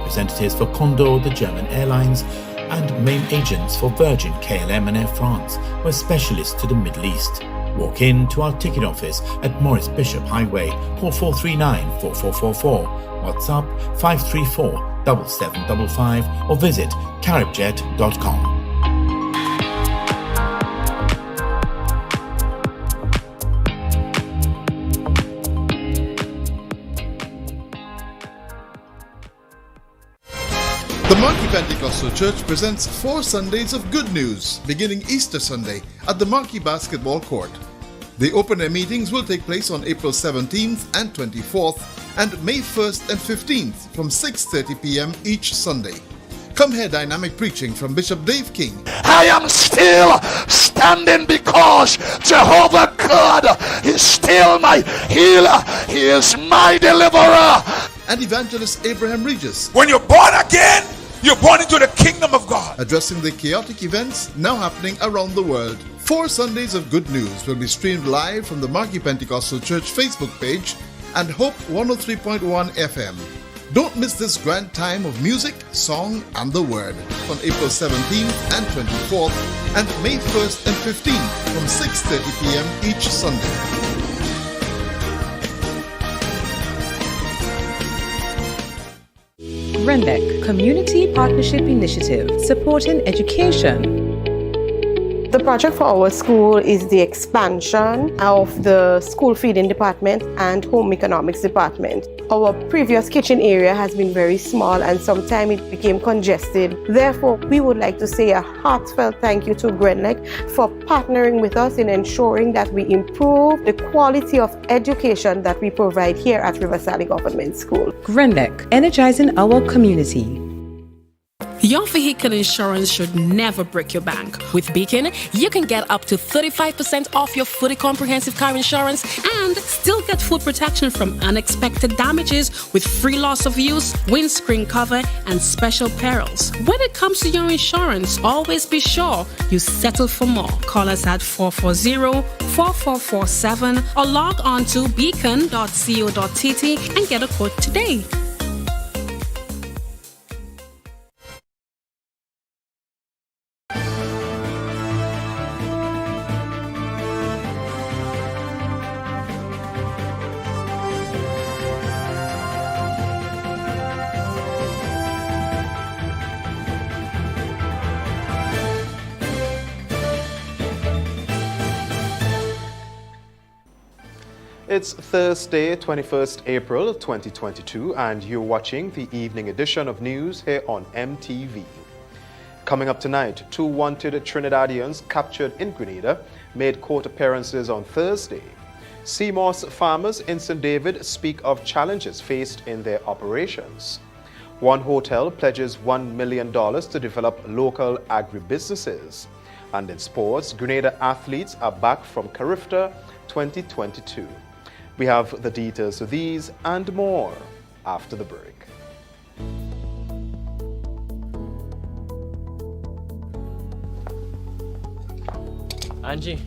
representatives for Condor, the German airlines, and main agents for Virgin, KLM and Air France were specialists to the Middle East. Walk in to our ticket office at Morris Bishop Highway, call 439-4444, WhatsApp 534-7755 or visit caribjet.com. The Marquee Pentecostal Church presents 4 Sundays of Good News, beginning Easter Sunday at the Marquee Basketball Court. The open-air meetings will take place on April 17th and 24th and May 1st and 15th from 6:30 p.m. each Sunday. Come hear dynamic preaching from Bishop Dave King. I am still standing because Jehovah God is still my healer. He is my deliverer. And evangelist Abraham Regis. When you're born again, you're born into the kingdom of God. Addressing the chaotic events now happening around the world. 4 Sundays of Good News will be streamed live from the Marquee Pentecostal Church Facebook page and Hope 103.1 FM. Don't miss this grand time of music, song, and the Word on April 17th and 24th and May 1st and 15th from 6:30 p.m. each Sunday. RENDEC Community Partnership Initiative, supporting education. The project for our school is the expansion of the school feeding department and home economics department. Our previous kitchen area has been very small and sometimes it became congested. Therefore, we would like to say a heartfelt thank you to GRENLEC for partnering with us in ensuring that we improve the quality of education that we provide here at Riverside Government School. GRENLEC, energizing our community. Your vehicle insurance should never break your bank. With Beacon, you can get up to 35% off your fully comprehensive car insurance and still get full protection from unexpected damages with free loss of use, windscreen cover, and special perils. When it comes to your insurance, always be sure you settle for more. Call us at 440-4447 or log on to beacon.co.tt and get a quote today. It's Thursday, 21st April 2022, and you're watching the evening edition of news here on MTV. Coming up tonight, 2 wanted Trinidadians captured in Grenada made court appearances on Thursday. CMOS farmers in St. David speak of challenges faced in their operations. One hotel pledges $1 million to develop local agribusinesses. And in sports, Grenada athletes are back from Carifta 2022. We have the details of these and more after the break. Angie,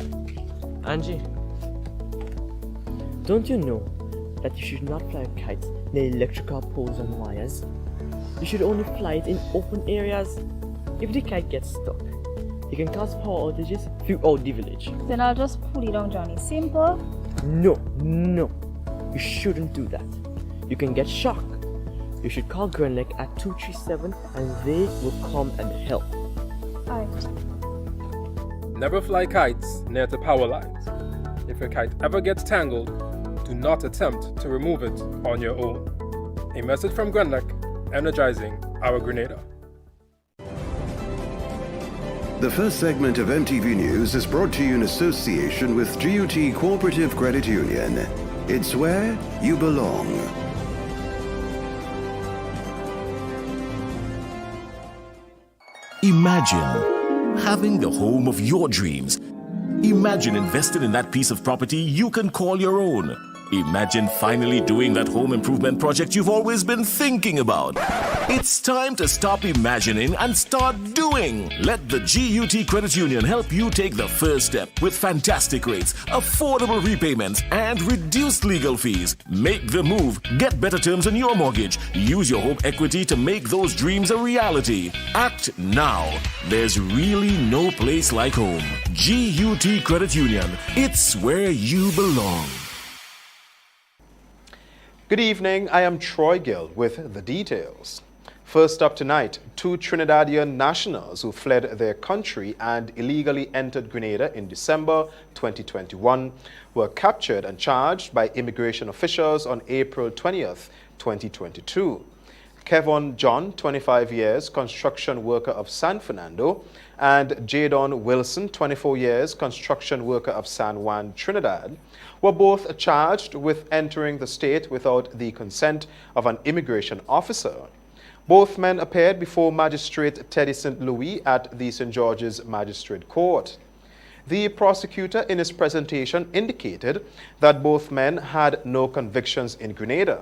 don't you know that you should not fly kites near electrical poles and wires? You should only fly it in open areas. If the kite gets stuck, it can cause power outages throughout the village. Then I'll just pull it down, Johnny. Simple. No, you shouldn't do that. You can get shocked. You should call GRENLEC at 237 and they will come and help. Alright. Never fly kites near the power lines. If your kite ever gets tangled, do not attempt to remove it on your own. A message from GRENLEC, energizing our Grenada. The first segment of MTV News is brought to you in association with GUT Cooperative Credit Union. It's where you belong. Imagine having the home of your dreams. Imagine investing in that piece of property you can call your own. Imagine finally doing that home improvement project you've always been thinking about. It's time to stop imagining and start doing. Let the GUT Credit Union help you take the first step with fantastic rates, affordable repayments, and reduced legal fees. Make the move. Get better terms on your mortgage. Use your home equity to make those dreams a reality. Act now. There's really no place like home. GUT Credit Union. It's where you belong. Good evening, I am Troy Gill with the details. First up tonight, 2 Trinidadian nationals who fled their country and illegally entered Grenada in December 2021 were captured and charged by immigration officials on April 20th, 2022. Kevon John, 25 years, construction worker of San Fernando, and Jadon Wilson, 24 years, construction worker of San Juan, Trinidad, were both charged with entering the state without the consent of an immigration officer. Both men appeared before Magistrate Teddy St. Louis at the St. George's Magistrate Court. The prosecutor in his presentation indicated that both men had no convictions in Grenada.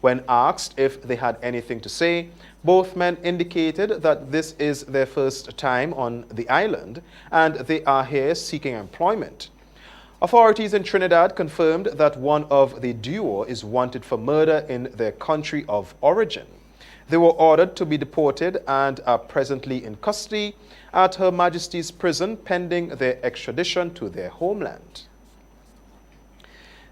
When asked if they had anything to say, both men indicated that this is their first time on the island and they are here seeking employment. Authorities in Trinidad confirmed that one of the duo is wanted for murder in their country of origin. They were ordered to be deported and are presently in custody at Her Majesty's prison pending their extradition to their homeland.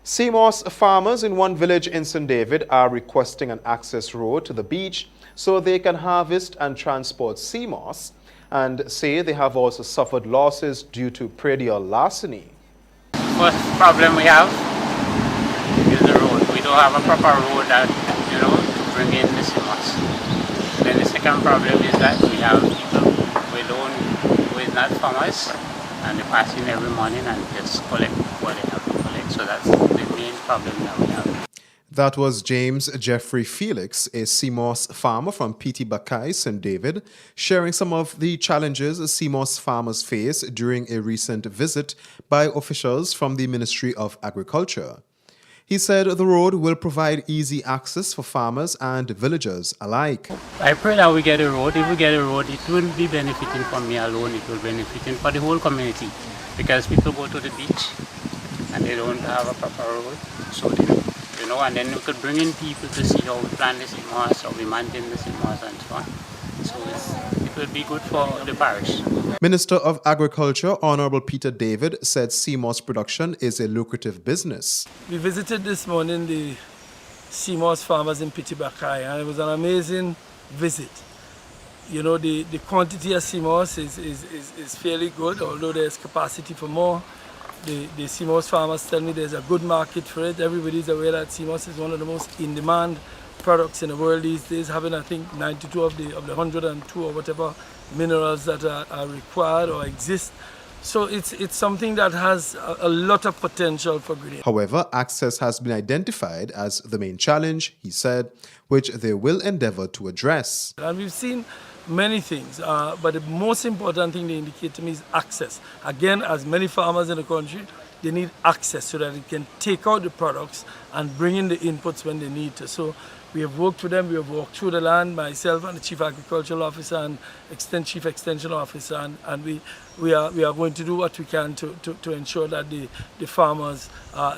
Seamoss farmers in one village in St. David are requesting an access road to the beach so they can harvest and transport seamoss, and say they have also suffered losses due to predial larceny. First problem we have is the road. We don't have a proper road that, to bring in the seamoss. Then the second problem is that we have people who is not farmers, and they pass in every morning and just collect what they have to collect. So that's the main problem that we have. That was James Jeffrey Felix, a seamoss farmer from P.T. Bakai, St. David, sharing some of the challenges seamoss farmers face during a recent visit by officials from the Ministry of Agriculture. He said the road will provide easy access for farmers and villagers alike. I pray that we get a road. If we get a road, it wouldn't be benefiting for me alone, it will be benefiting for the whole community, because people go to the beach and they don't have a proper road. So and then we could bring in people to see how we plant the seamoss, how we maintain the seamoss and so on. So it will be good for the parish. Minister of Agriculture, Honorable Peter David, said seamoss production is a lucrative business. We visited this morning the seamoss farmers in P.T. Bakai, and it was an amazing visit. The quantity of seamoss is fairly good, although there's capacity for more. The seamoss farmers tell me there's a good market for it. Everybody's aware that seamoss is one of the most in-demand products in the world these days, having I think 92 of the 102 or whatever minerals that are required or exist. So it's something that has a lot of potential for Grenada. However, access has been identified as the main challenge, he said, which they will endeavor to address. And we've seen many things, but the most important thing they indicate to me is access. Again, as many farmers in the country, they need access so that they can take out the products and bring in the inputs when they need to. So we have worked with them, we have walked through the land, myself and the Chief Agricultural Officer and Chief Extension Officer, and we are going to do what we can to ensure that the farmers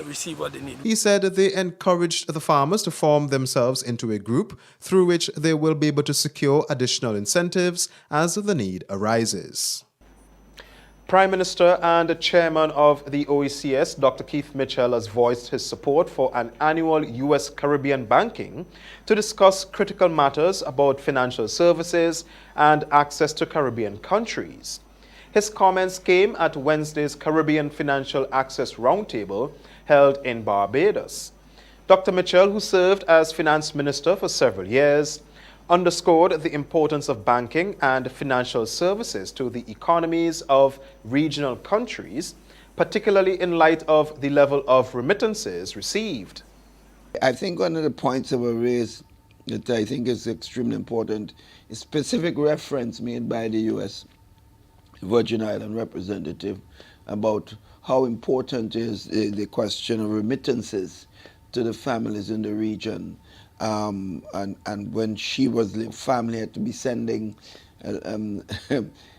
receive what they need. He said that they encouraged the farmers to form themselves into a group through which they will be able to secure additional incentives as the need arises. Prime Minister and Chairman of the OECS, Dr. Keith Mitchell, has voiced his support for an annual U.S. Caribbean banking to discuss critical matters about financial services and access to Caribbean countries. His comments came at Wednesday's Caribbean Financial Access Roundtable held in Barbados. Dr. Mitchell, who served as Finance Minister for several years, underscored the importance of banking and financial services to the economies of regional countries, particularly in light of the level of remittances received. I think one of the points that were raised that I think is extremely important is specific reference made by the U.S. Virgin Island representative about how important is the question of remittances to the families in the region. And when she was family had to be sending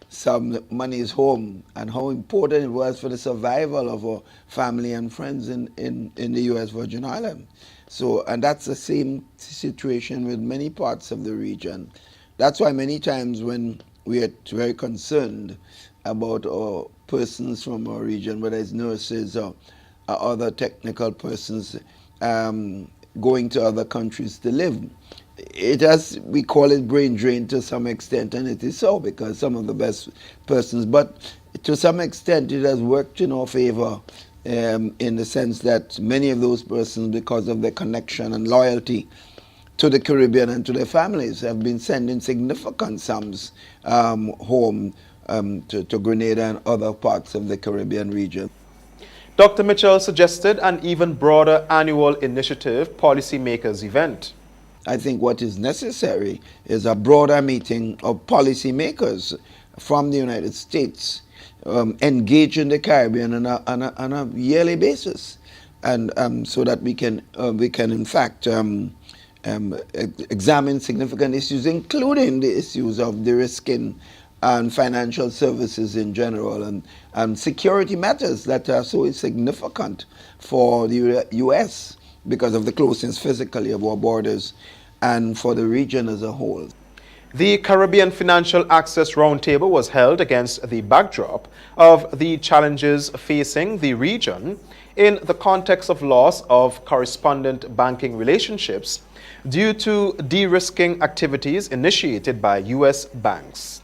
some monies home, and how important it was for the survival of our family and friends in the U.S. Virgin Islands. So, and that's the same situation with many parts of the region. That's why many times when we are very concerned about our persons from our region, whether it's nurses or other technical persons going to other countries to live, it has, we call it brain drain to some extent, and it is so, because some of the best persons, but to some extent it has worked in our favor in the sense that many of those persons, because of their connection and loyalty to the Caribbean and to their families, have been sending significant sums home to Grenada and other parts of the Caribbean region. Dr. Mitchell suggested an even broader annual initiative policymakers event. I think what is necessary is a broader meeting of policymakers from the United States engage in the Caribbean on a yearly basis, and so that we can in fact examine significant issues, including the issues of de-risking and financial services in general, and security matters that are so significant for the U.S. because of the closeness physically of our borders and for the region as a whole. The Caribbean Financial Access Roundtable was held against the backdrop of the challenges facing the region in the context of loss of correspondent banking relationships due to de-risking activities initiated by U.S. banks.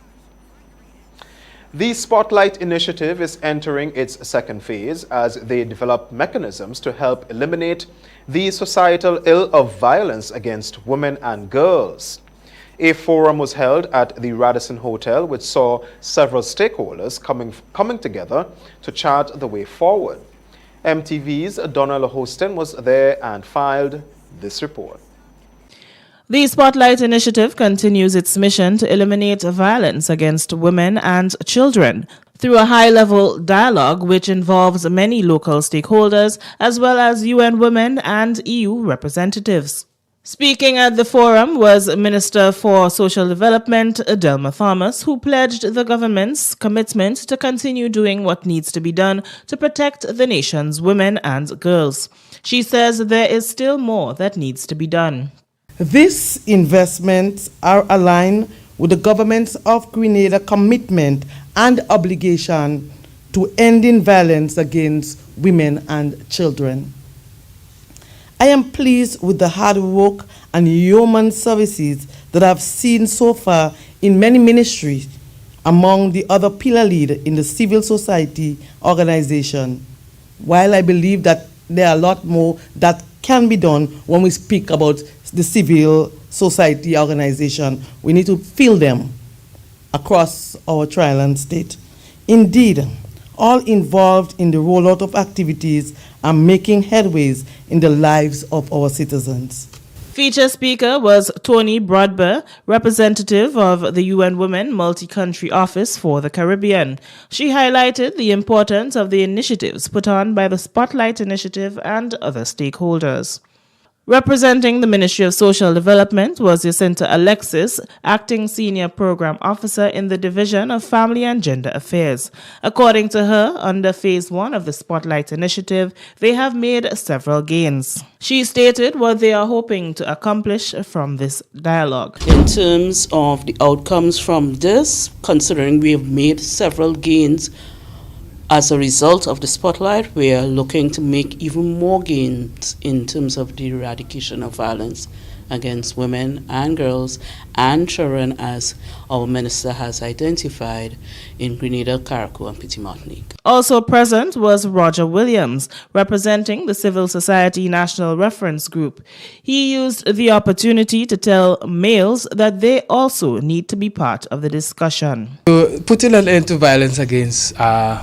The Spotlight Initiative is entering its second phase as they develop mechanisms to help eliminate the societal ill of violence against women and girls. A forum was held at the Radisson Hotel, which saw several stakeholders coming together to chart the way forward. MTV's Donna Lahostin was there and filed this report. The Spotlight Initiative continues its mission to eliminate violence against women and children through a high-level dialogue which involves many local stakeholders as well as UN Women and EU representatives. Speaking at the forum was Minister for Social Development, Delma Thomas, who pledged the government's commitment to continue doing what needs to be done to protect the nation's women and girls. She says there is still more that needs to be done. These investments are aligned with the government of Grenada's commitment and obligation to ending violence against women and children. I am pleased with the hard work and human services that I've seen so far in many ministries among the other pillar leaders in the civil society organization. While I believe that there are a lot more that can be done when we speak about the civil society organization, we need to fill them across our trial state. Indeed, all involved in the rollout of activities are making headways in the lives of our citizens. Feature speaker was Tony Broadber, representative of the UN Women Multi-Country Office for the Caribbean. She highlighted the importance of the initiatives put on by the Spotlight Initiative and other stakeholders. Representing the Ministry of Social Development was Jacinta Alexis, Acting Senior Program Officer in the Division of Family and Gender Affairs. According to her, under Phase 1 of the Spotlight Initiative, they have made several gains. She stated what they are hoping to accomplish from this dialogue. In terms of the outcomes from this, considering we have made several gains as a result of the Spotlight, we are looking to make even more gains in terms of the eradication of violence against women and girls and children, as our minister has identified in Grenada, Carriacou, and Petit Martinique. Also present was Roger Williams, representing the Civil Society National Reference Group. He used the opportunity to tell males that they also need to be part of the discussion. Putting an end to violence against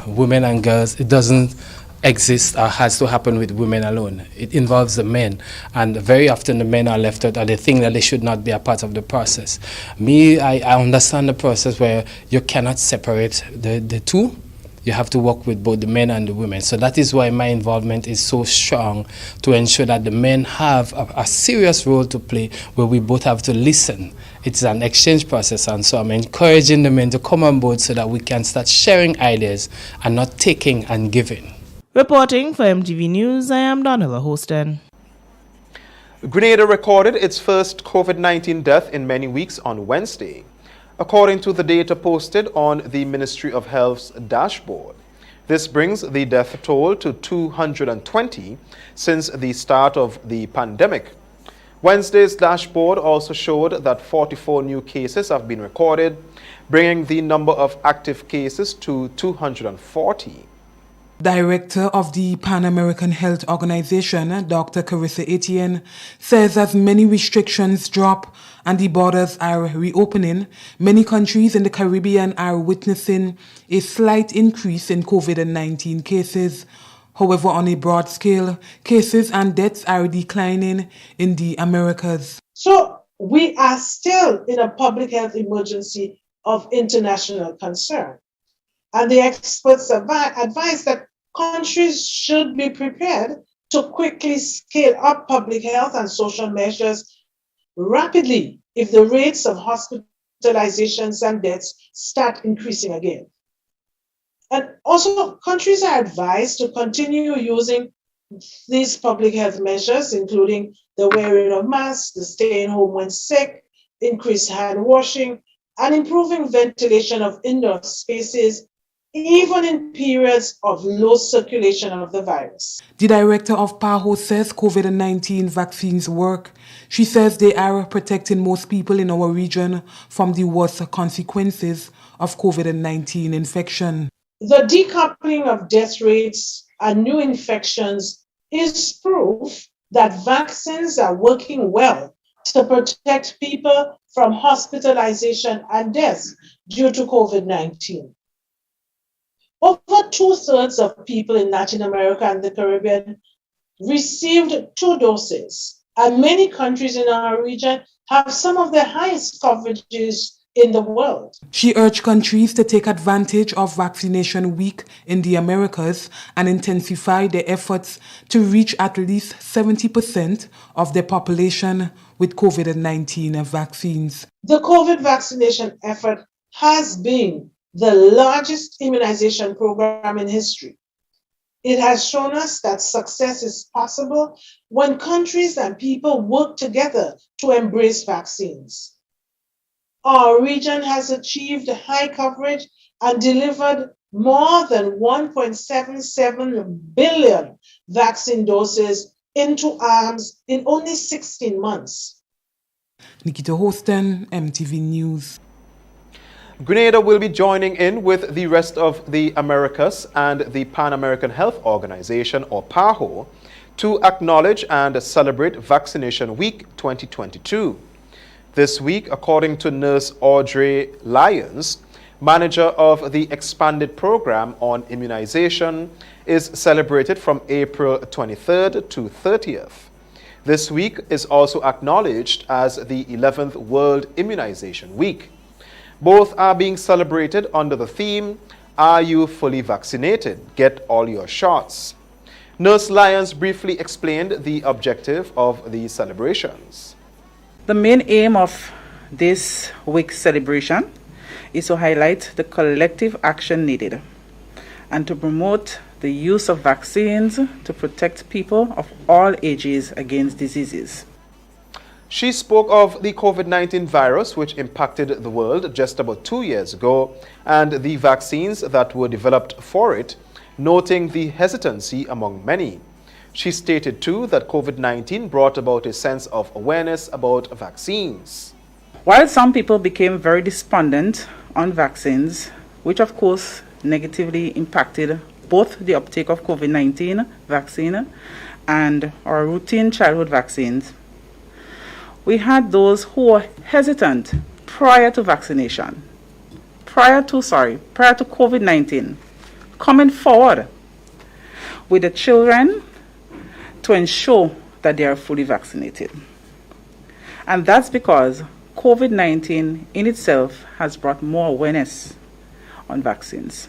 women and girls, it doesn't exist or has to happen with women alone. It involves the men, and very often the men are left out, or they think that they should not be a part of the process. I understand the process where you cannot separate the two. you have to work with both the men and the women. So that is why my involvement is so strong, to ensure that the men have a serious role to play, where we both have to listen. It's an exchange process, and so I'm encouraging the men to come on board so that we can start sharing ideas and not taking and giving. Reporting for MTV News, I am Donella Hostin. Grenada recorded its first COVID-19 death in many weeks on Wednesday, according to the data posted on the Ministry of Health's dashboard. This brings the death toll to 220 since the start of the pandemic. Wednesday's dashboard also showed that 44 new cases have been recorded, bringing the number of active cases to 240. Director of the Pan American Health Organization, Dr. Carissa Etienne, says as many restrictions drop and the borders are reopening, many countries in the Caribbean are witnessing a slight increase in COVID-19 cases. However, on a broad scale, cases and deaths are declining in the Americas. So we are still in a public health emergency of international concern. And the experts advise that countries should be prepared to quickly scale up public health and social measures rapidly if the rates of hospitalizations and deaths start increasing again. And also, countries are advised to continue using these public health measures, including the wearing of masks, the staying home when sick, increased hand washing, and improving ventilation of indoor spaces, even in periods of low circulation of the virus. The director of PAHO says COVID-19 vaccines work. She says they are protecting most people in our region from the worst consequences of COVID-19 infection. The decoupling of death rates and new infections is proof that vaccines are working well to protect people from hospitalization and deaths due to COVID-19. Over 2/3 of people in Latin America and the Caribbean received 2 doses, and many countries in our region have some of the highest coverages in the world. She urged countries to take advantage of Vaccination Week in the Americas and intensify their efforts to reach at least 70% of their population with COVID-19 vaccines. The COVID vaccination effort has been the largest immunization program in history. It has shown us that success is possible when countries and people work together to embrace vaccines. Our region has achieved high coverage and delivered more than 1.77 billion vaccine doses into arms in only 16 months. Nikita Hostin, MTV News. Grenada will be joining in with the rest of the Americas and the Pan American Health Organization, or PAHO, to acknowledge and celebrate Vaccination Week 2022. This week, according to Nurse Audrey Lyons, manager of the expanded program on immunization, is celebrated from April 23rd to 30th. This week is also acknowledged as the 11th World Immunization Week. Both are being celebrated under the theme, "Are you fully vaccinated? Get all your shots." Nurse Lyons briefly explained the objective of the celebrations. The main aim of this week's celebration is to highlight the collective action needed and to promote the use of vaccines to protect people of all ages against diseases. She spoke of the COVID-19 virus, which impacted the world just about 2 years ago, and the vaccines that were developed for it, noting the hesitancy among many. She stated too that COVID-19 brought about a sense of awareness about vaccines. While some people became very despondent on vaccines, which of course negatively impacted both the uptake of COVID-19 vaccine and our routine childhood vaccines, we had those who were hesitant prior to vaccination, prior to COVID-19, coming forward with the children to ensure that they are fully vaccinated. And that's because COVID-19 in itself has brought more awareness on vaccines.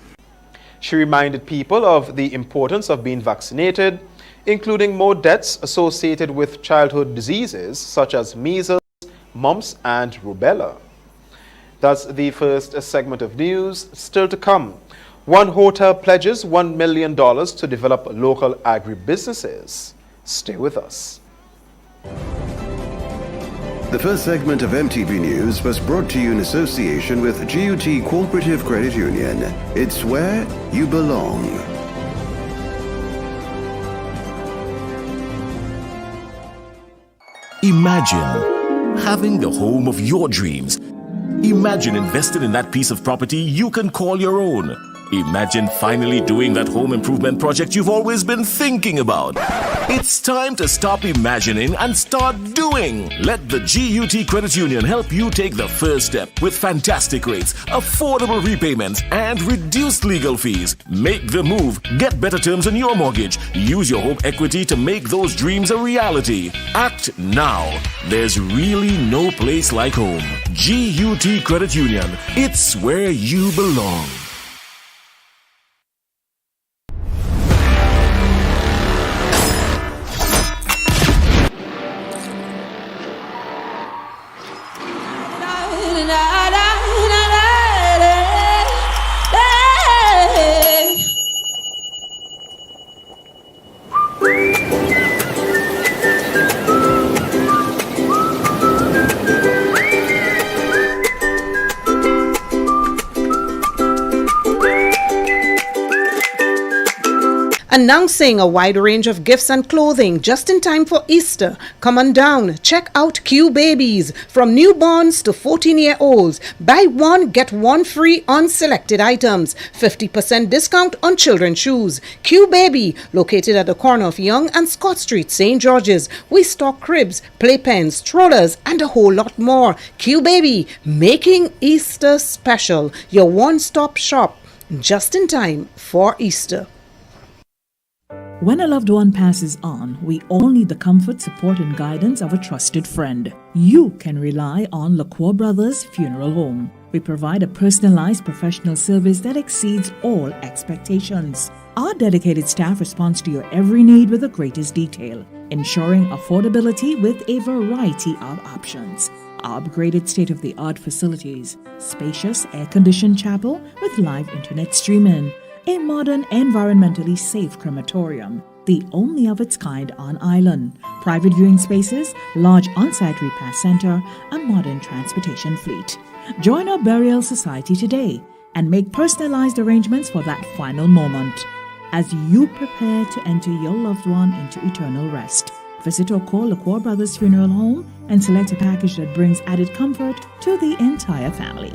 She reminded people of the importance of being vaccinated, including more deaths associated with childhood diseases such as measles, mumps, and rubella. That's the first segment of news. Still to come, one hotel pledges $1 million to develop local agribusinesses. Stay with us. The first segment of MTV News was brought to you in association with GUT Cooperative Credit Union. It's where you belong. Imagine having the home of your dreams. Imagine investing in that piece of property you can call your own. Imagine finally doing that home improvement project you've always been thinking about. It's time to stop imagining and start doing. Let the GUT Credit Union help you take the first step with fantastic rates, affordable repayments, and reduced legal fees. Make the move. Get better terms on your mortgage. Use your home equity to make those dreams a reality. Act now. There's really no place like home. GUT Credit Union. It's where you belong. Announcing a wide range of gifts and clothing just in time for Easter. Come on down, check out Q Babies. From newborns to 14-year-olds. Buy one, get one free on selected items. 50% discount on children's shoes. Q Baby, located at the corner of Young and Scott Street, St. George's. We stock cribs, playpens, strollers, and a whole lot more. Q Baby, making Easter special. Your one-stop shop, just in time for Easter. When a loved one passes on, we all need the comfort, support, and guidance of a trusted friend. You can rely on LaCroix Brothers Funeral Home. We provide a personalized professional service that exceeds all expectations. Our dedicated staff responds to your every need with the greatest detail, ensuring affordability with a variety of options. Our upgraded state-of-the-art facilities, spacious air-conditioned chapel with live internet streaming, a modern, environmentally safe crematorium, the only of its kind on island, private viewing spaces, large on-site repast center, a modern transportation fleet. Join our burial society today and make personalized arrangements for that final moment as you prepare to enter your loved one into eternal rest. Visit or call LaCroix Brothers Funeral Home and select a package that brings added comfort to the entire family.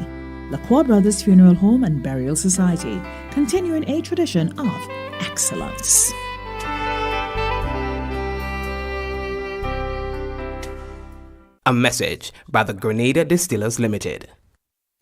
LaCroix Brothers Funeral Home and Burial Society, continuing a tradition of excellence. A message by the Grenada Distillers Limited.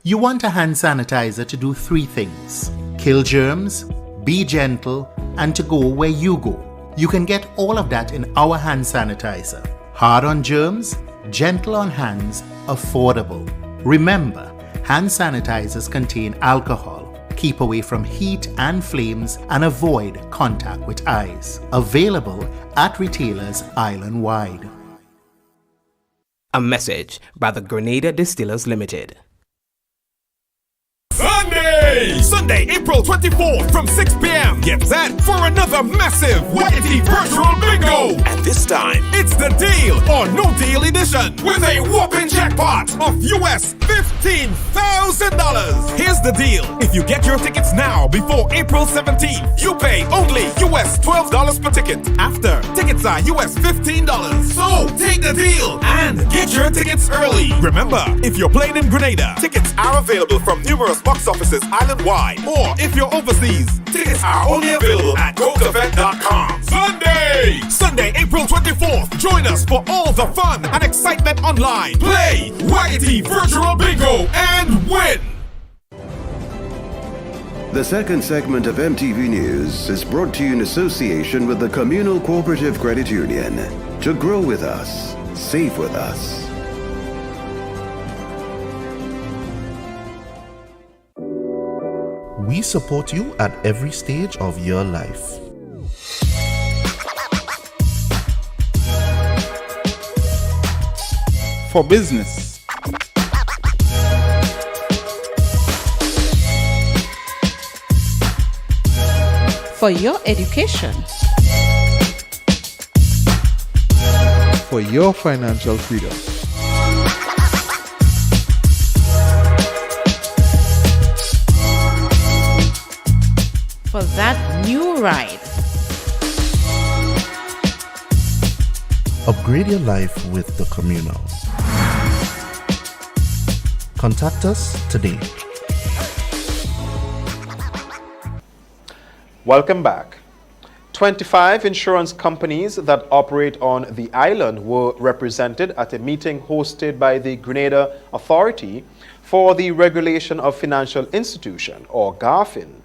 You want a hand sanitizer to do 3 things: kill germs, be gentle, and to go where you go. You can get all of that in our hand sanitizer. Hard on germs, gentle on hands, affordable. Remember, hand sanitizers contain alcohol. Keep away from heat and flames and avoid contact with eyes. Available at retailers island-wide. A message by the Grenada Distillers Limited. Sunday, April 24th from 6 p.m. Get set for another massive Wackety Virtual Bingo. And this time, it's the Deal or No Deal edition with a whopping jackpot of US $15,000. Here's the deal. If you get your tickets now before April 17th, you pay only US $12 per ticket. After, tickets are US $15. So, take the deal and get your tickets early. Remember, if you're playing in Grenada, tickets are available from numerous box offices island-wide. Or if you're overseas, tickets are only available at GoToVet.com. Sunday, April 24th. Join us for all the fun and excitement online. Play Wackety Virtual Bingo and win. The second segment of MTV News is brought to you in association with the Communal Cooperative Credit Union. To grow with us, save with us. We support you at every stage of your life. For business, For your education. for your financial freedom. For that new ride. Upgrade your life with the Communal. Contact us today. Welcome back. 25 insurance companies that operate on the island were represented at a meeting hosted by the Grenada Authority for the Regulation of Financial Institutions, or GAFIN.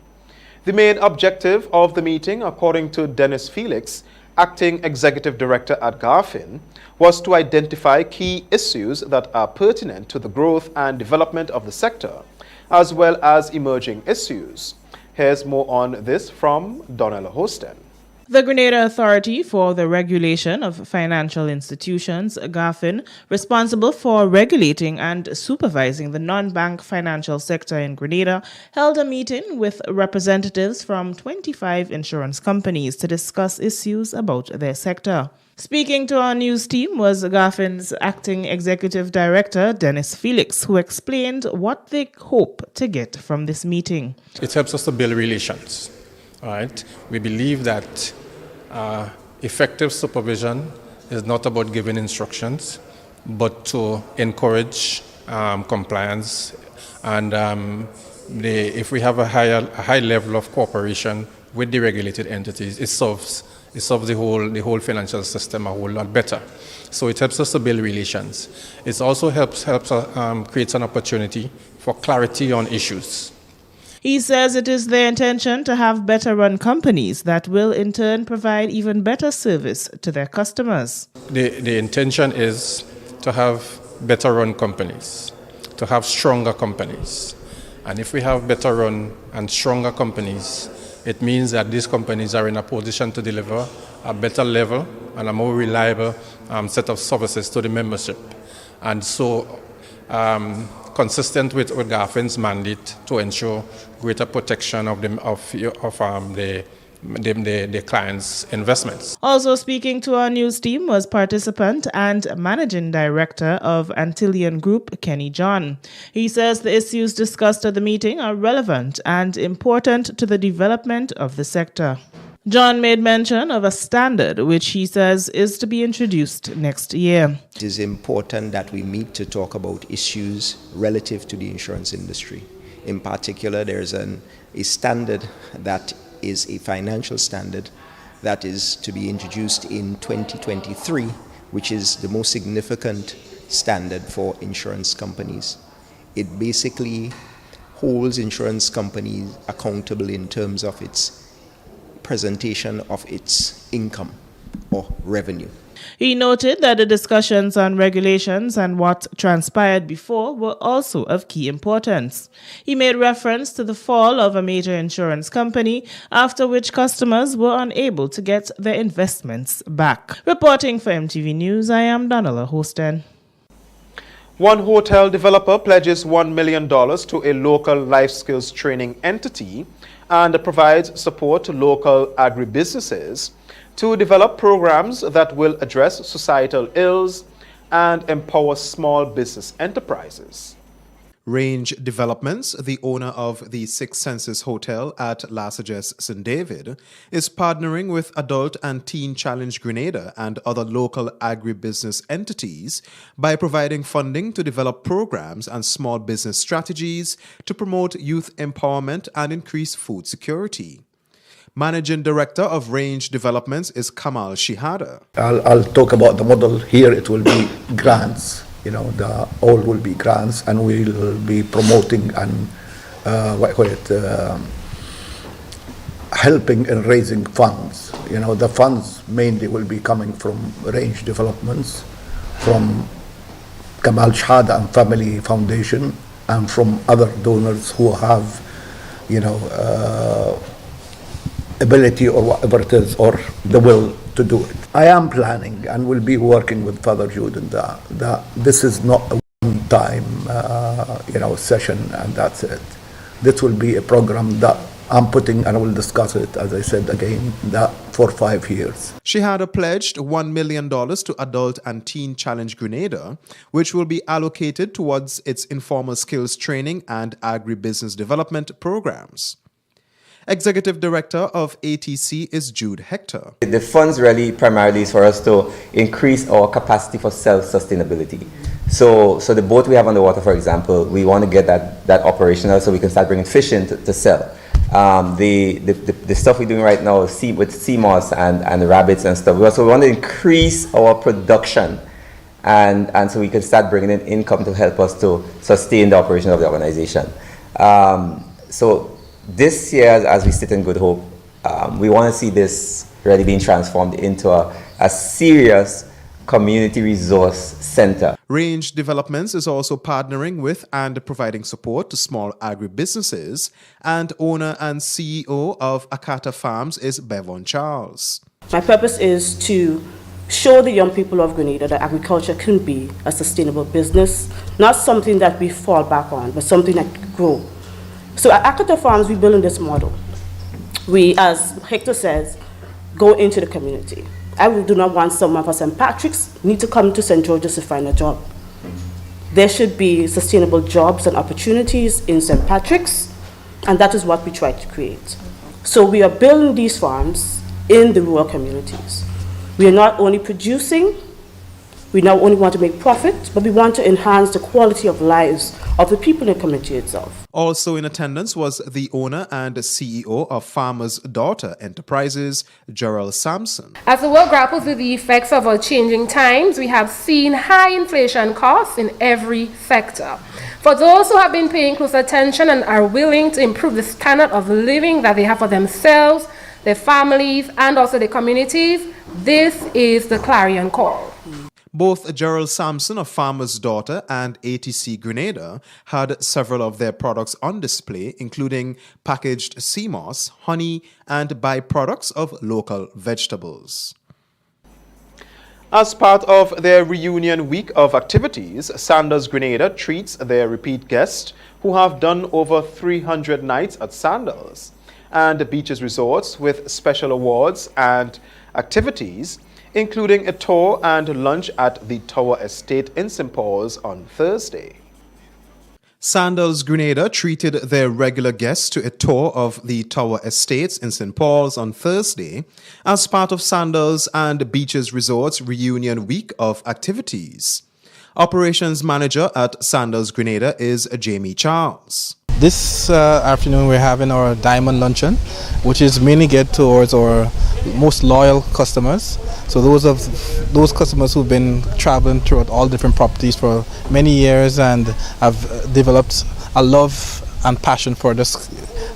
The main objective of the meeting, according to Dennis Felix, Acting Executive Director at GAFIN, was to identify key issues that are pertinent to the growth and development of the sector, as well as emerging issues. Here's more on this from Donella Hosten. The Grenada Authority for the Regulation of Financial Institutions, GAFIN, responsible for regulating and supervising the non-bank financial sector in Grenada, held a meeting with representatives from 25 insurance companies to discuss issues about their sector. Speaking to our news team was GAFIN's Acting Executive Director, Dennis Felix, who explained what they hope to get from this meeting. It helps us to build relations. All right. We believe that effective supervision is not about giving instructions, but to encourage compliance. And if we have a high level of cooperation with the regulated entities, it solves the whole financial system a whole lot better. So it helps us to build relations. It also helps create an opportunity for clarity on issues. He says it is their intention to have better run companies that will in turn provide even better service to their customers. The intention is to have better run companies, to have stronger companies. And if we have better run and stronger companies, it means that these companies are in a position to deliver a better level and a more reliable set of services to the membership. And so consistent with GAFIN's mandate to ensure greater protection of the client's investments. Also speaking to our news team was participant and managing director of Antillean Group, Kenny John. He says the issues discussed at the meeting are relevant and important to the development of the sector. John made mention of a standard which he says is to be introduced next year. It is important that we meet to talk about issues relative to the insurance industry. In particular, there's a standard that is a financial standard that is to be introduced in 2023, which is the most significant standard for insurance companies. It basically holds insurance companies accountable in terms of its presentation of its income or revenue. He noted that the discussions on regulations and what transpired before were also of key importance. He made reference to the fall of a major insurance company, after which customers were unable to get their investments back. Reporting for MTV News, I am Donella Hosten. One hotel developer pledges $1 million to a local life skills training entity and provides support to local agribusinesses to develop programs that will address societal ills and empower small business enterprises. Range Developments, the owner of the Six Senses Hotel at La Sagesse St. David, is partnering with Adult and Teen Challenge Grenada and other local agribusiness entities by providing funding to develop programs and small business strategies to promote youth empowerment and increase food security. Managing Director of Range Developments is Kamal Shihada. I'll talk about the model here. It will be grants. All will be grants, and we'll be promoting and helping in raising funds. The funds mainly will be coming from Range Developments, from Kamal Shihada and Family Foundation, and from other donors who have ability or whatever it is, or the will to do it. I am planning and will be working with Father Jude in that this is not a one-time, session and that's it. This will be a program that I'm putting, and I will discuss it, as I said again, that for 5 years. She had pledged $1 million to Adult and Teen Challenge Grenada, which will be allocated towards its informal skills training and agribusiness development programs. Executive Director of ATC is Jude Hector. The funds really primarily is for us to increase our capacity for self-sustainability. So the boat we have on the water, for example, we want to get that operational so we can start bringing fish in to sell. The stuff we're doing right now with sea moss and rabbits and stuff. So we want to increase our production and so we can start bringing in income to help us to sustain the operation of the organization. So this year, as we sit in Good Hope, we want to see this really being transformed into a serious community resource center. Range Developments is also partnering with and providing support to small agribusinesses, and owner and CEO of Akata Farms is Bevon Charles. My purpose is to show the young people of Grenada that agriculture can be a sustainable business, not something that we fall back on, but something that can grow. So at Akata Farms, we build on this model. We, as Hector says, go into the community. I do not want someone from St. Patrick's need to come to St. George's to find a job. There should be sustainable jobs and opportunities in St. Patrick's, and that is what we try to create. So we are building these farms in the rural communities. We are not only producing, we not only want to make profit, but we want to enhance the quality of lives of the people in the community itself. Also in attendance was the owner and CEO of Farmer's Daughter Enterprises, Gerald Sampson. As the world grapples with the effects of our changing times, we have seen high inflation costs in every sector. For those who have been paying close attention and are willing to improve the standard of living that they have for themselves, their families, and also their communities, this is the clarion call. Both Gerald Sampson of Farmer's Daughter and ATC Grenada had several of their products on display, including packaged sea moss, honey, and byproducts of local vegetables. As part of their reunion week of activities, Sandals Grenada treats their repeat guests who have done over 300 nights at Sandals and Beaches Resorts with special awards and activities, including a tour and lunch at the Tower Estate in St. Paul's on Thursday. Sandals Grenada treated their regular guests to a tour of the Tower Estates in St. Paul's on Thursday as part of Sandals and Beaches Resorts reunion week of activities. Operations manager at Sandals Grenada is Jamie Charles. This afternoon we're having our Diamond Luncheon, which is mainly geared towards our most loyal customers. So those customers who've been traveling throughout all different properties for many years and have developed a love and passion for this,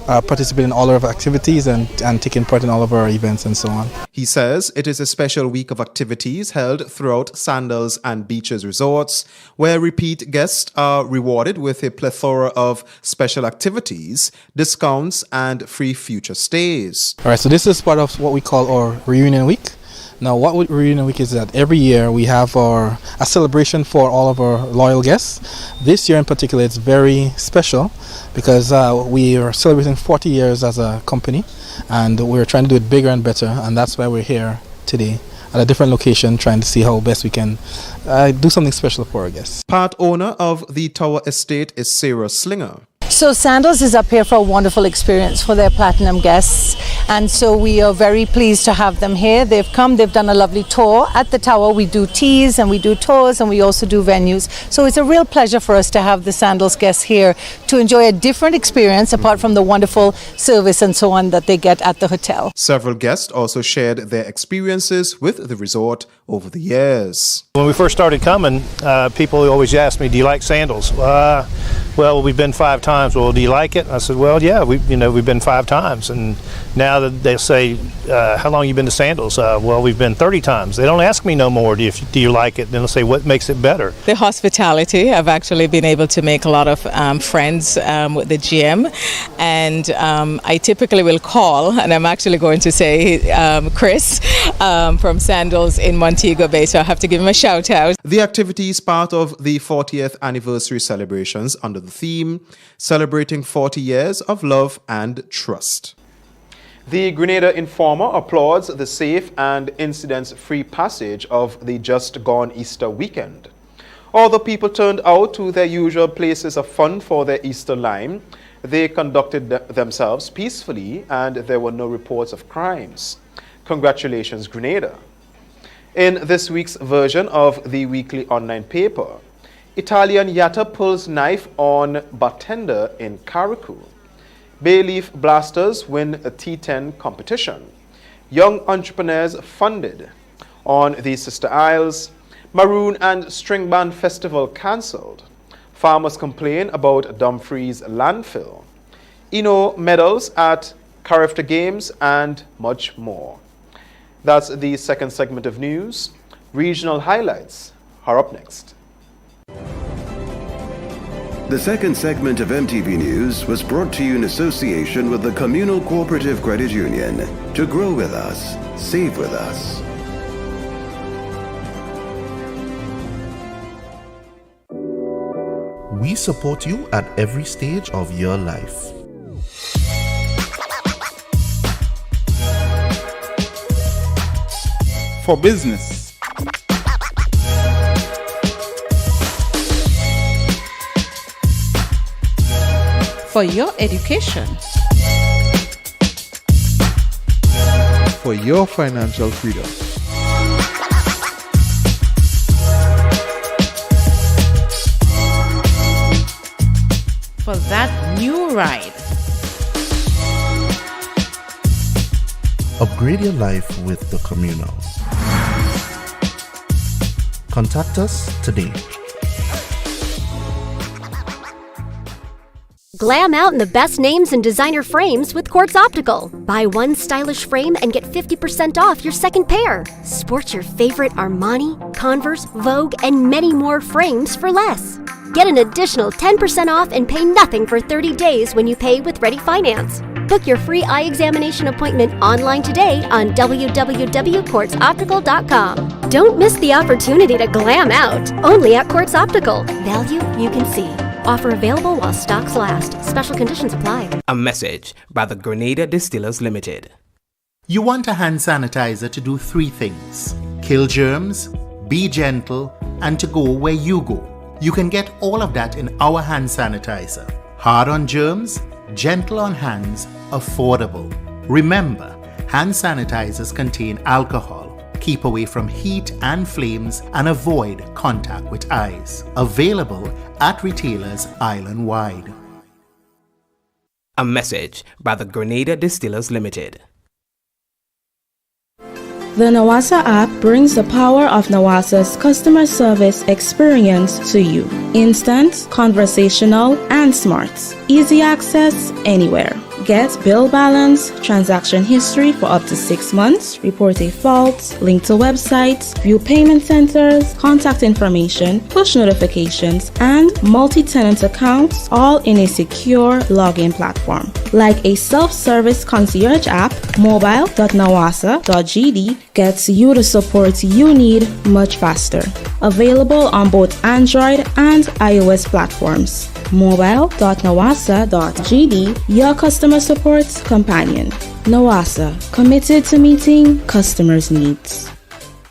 participating in all of our activities and taking part in all of our events and so on. He says it is a special week of activities held throughout Sandals and Beaches Resorts, where repeat guests are rewarded with a plethora of special activities, discounts, and free future stays. All right, so this is part of what we call our reunion week. Now, what Reunion Week is that every year we have a celebration for all of our loyal guests. This year in particular, it's very special because we are celebrating 40 years as a company, and we're trying to do it bigger and better, and that's why we're here today at a different location trying to see how best we can do something special for our guests. Part owner of the Tower Estate is Sarah Slinger. So Sandals is up here for a wonderful experience for their platinum guests, and so we are very pleased to have them here. They've come, they've done a lovely tour at the tower. We do teas and we do tours and we also do venues. So it's a real pleasure for us to have the Sandals guests here to enjoy a different experience apart from the wonderful service and so on that they get at the hotel. Several guests also shared their experiences with the resort over the years. When we first started coming, people always asked me, do you like sandals? Well, we've been 5 times. Well, do you like it? I said, well, yeah, we've been 5 times. And now that they'll say, how long you been to sandals? Well, we've been 30 times. They don't ask me no more, do you like it? Then they'll say, what makes it better? The hospitality. I've actually been able to make a lot of friends with the GM. And I typically will call, and I'm actually going to say Chris from Sandals in Montego Bay, so I have to give him a shout out. The activity is part of the 40th anniversary celebrations under the theme, Celebrating 40 Years of Love and Trust. The Grenada Informer applauds the safe and incidents-free passage of the just gone Easter weekend. Although people turned out to their usual places of fun for their Easter lime, they conducted themselves peacefully and there were no reports of crimes. Congratulations, Grenada. In this week's version of the weekly online paper, Italian yatta pulls knife on bartender in Carriacou. Bayleaf Blasters win a T10 competition. Young entrepreneurs funded. On the Sister Isles, Maroon and String Band Festival cancelled. Farmers complain about Dumfries landfill. Medals at Carafta Games and much more. That's the second segment of news. Regional highlights are up next. The second segment of MTV News was brought to you in association with the Communal Cooperative Credit Union. To grow with us, save with us. We support you at every stage of your life. For business. For your education. For your financial freedom. For that new ride. Upgrade your life with the Communal. Contact us today. Glam out in the best names and designer frames with Quartz Optical. Buy one stylish frame and get 50% off your second pair. Sport your favorite Armani, Converse, Vogue, and many more frames for less. Get an additional 10% off and pay nothing for 30 days when you pay with Ready Finance. Book your free eye examination appointment online today on www.quartzoptical.com. Don't miss the opportunity to glam out, only at Quartz Optical. Value you can see. Offer available while stocks last. Special conditions apply. A message by the Grenada Distillers Limited. You want a hand sanitizer to do 3 things: kill germs, be gentle, and to go where you go. You can get all of that in our hand sanitizer. Hard on germs, gentle on hands, affordable. Remember, hand sanitizers contain alcohol. Keep away from heat and flames and avoid contact with eyes. Available at retailers island-wide. A message by the Grenada Distillers Limited. The Nawasa app brings the power of Nawasa's customer service experience to you. Instant, conversational, and smart. Easy access anywhere. Get bill balance, transaction history for up to 6 months, report a fault, link to websites, view payment centers, contact information, push notifications, and multi-tenant accounts, all in a secure login platform. Like a self-service concierge app, mobile.nawasa.gd gets you the support you need much faster. Available on both Android and iOS platforms. Mobile.nawasa.gd, your customer support companion. Nawasa, committed to meeting customers' needs.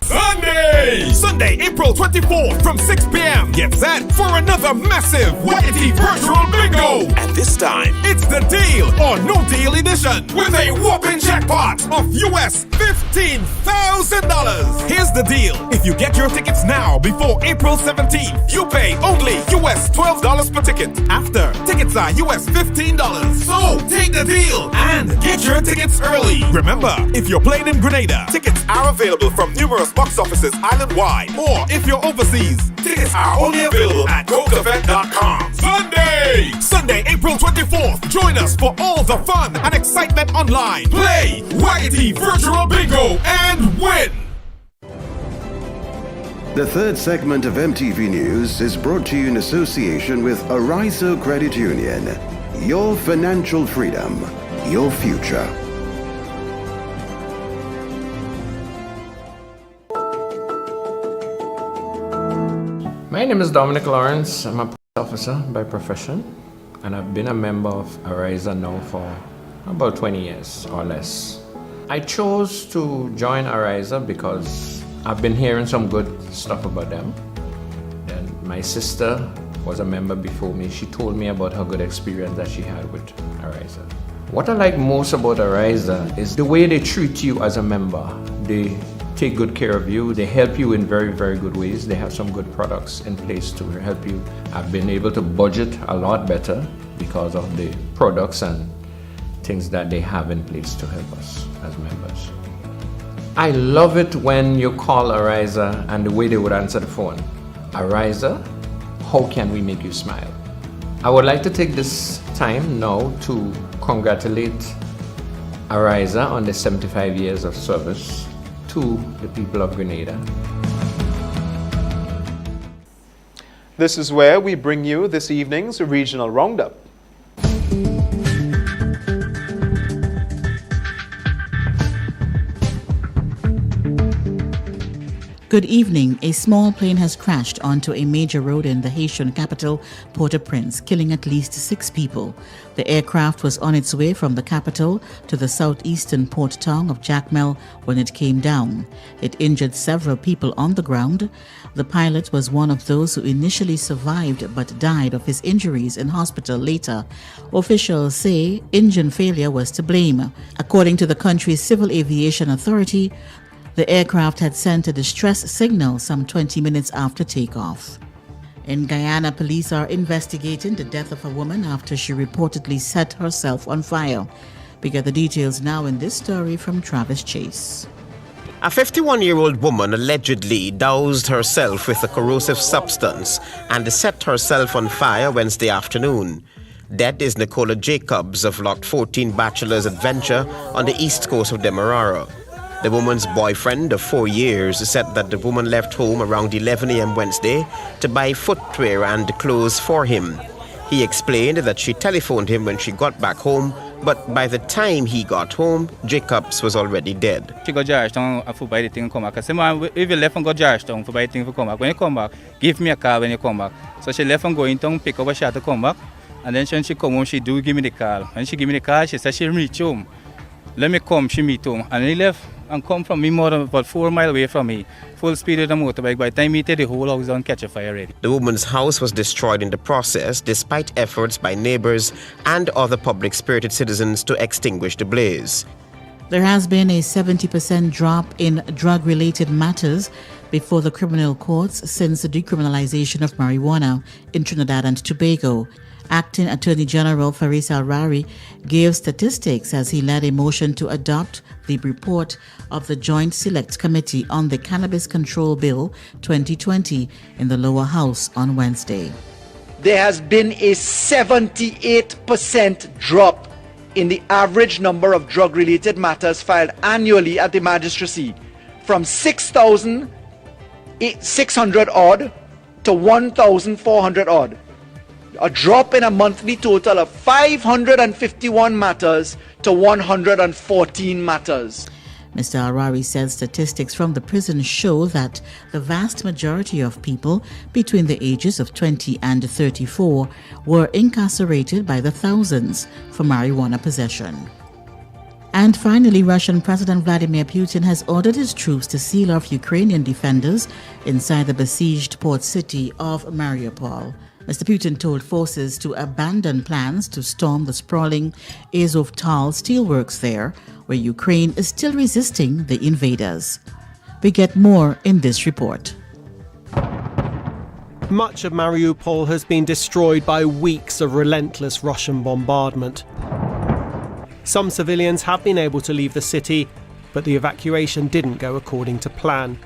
Sunday, April 24th from 6 p.m. Get set for another massive YT Virtual Bingo at This time, it's the deal or no deal edition with a whopping jackpot of US $15,000. Here's the deal. If you get your tickets now before April 17th, you pay only US $12 per ticket. After, tickets are US $15. So take the deal and get your tickets early. Remember, if you're playing in Grenada, tickets are available from numerous box offices island-wide. Or if you're overseas, tickets are only available at GoToVet.com. Sunday, April 24th. Join us for all the fun and excitement online. Play Waggity Virtual Bingo and win. The third segment of MTV News is brought to you in association with Arizo Credit Union. Your financial freedom, your future. My name is Dominic Lawrence. I'm a police officer by profession, and I've been a member of Arizo now for about 20 years or less. I chose to join Arizo because I've been hearing some good stuff about them. And my sister was a member before me. She told me about her good experience that she had with Arizo. What I like most about Arizo is the way they treat you as a member. They take good care of you. They help you in very, very good ways. They have some good products in place to help you. I've been able to budget a lot better because of the products and things that they have in place to help us as members. I love it when you call Arizo and the way they would answer the phone. Arizo, how can we make you smile? I would like to take this time now to congratulate Arizo on the 75 years of service to the people of Grenada. This is where we bring you this evening's regional roundup. Good evening. A small plane has crashed onto a major road in the Haitian capital, Port-au-Prince, killing at least 6 people. The aircraft was on its way from the capital to the southeastern port town of Jacmel when it came down. It injured several people on the ground. The pilot was one of those who initially survived but died of his injuries in hospital later. Officials say engine failure was to blame. According to the country's Civil Aviation Authority, the aircraft had sent a distress signal some 20 minutes after takeoff. In Guyana, police are investigating the death of a woman after she reportedly set herself on fire. We get the details now in this story from Travis Chase. A 51-year-old woman allegedly doused herself with a corrosive substance and set herself on fire Wednesday afternoon. Dead is Nicola Jacobs of Lot 14 Bachelor's Adventure on the east coast of Demerara. The woman's boyfriend of 4 years said that the woman left home around 11 a.m. Wednesday to buy footwear and clothes for him. He explained that she telephoned him when she got back home, but by the time he got home, Jacobs was already dead. She got Georgetown for buy the thing and come back. I said, man, if you left and go Georgetown for buy the thing for come back, when you come back, give me a car when you come back. So she left and go in town, pick up a shot to come back. And then when she come home, she do give me the car. When she give me the car, she said she'll reach home. Let me come, she meet home. And he left and come from me more than about 4 miles away from me. Full speed with a motorbike. By the time he did, the whole house don't catch a fire already. The woman's house was destroyed in the process, despite efforts by neighbors and other public-spirited citizens to extinguish the blaze. There has been a 70% drop in drug-related matters before the criminal courts since the decriminalization of marijuana in Trinidad and Tobago. Acting Attorney General Faris Al-Rari gave statistics as he led a motion to adopt the report of the Joint Select Committee on the Cannabis Control Bill 2020 in the lower house on Wednesday. There has been a 78% drop in the average number of drug-related matters filed annually at the magistracy, from 6,600 odd to 1,400 odd. A drop in a monthly total of 551 matters to 114 matters. Mr. Al-Rari said statistics from the prison show that the vast majority of people between the ages of 20 and 34 were incarcerated by the thousands for marijuana possession. And finally, Russian President Vladimir Putin has ordered his troops to seal off Ukrainian defenders inside the besieged port city of Mariupol. Mr. Putin told forces to abandon plans to storm the sprawling Azovstal steelworks there, where Ukraine is still resisting the invaders. We get more in this report. Much of Mariupol has been destroyed by weeks of relentless Russian bombardment. Some civilians have been able to leave the city, but the evacuation didn't go according to plan.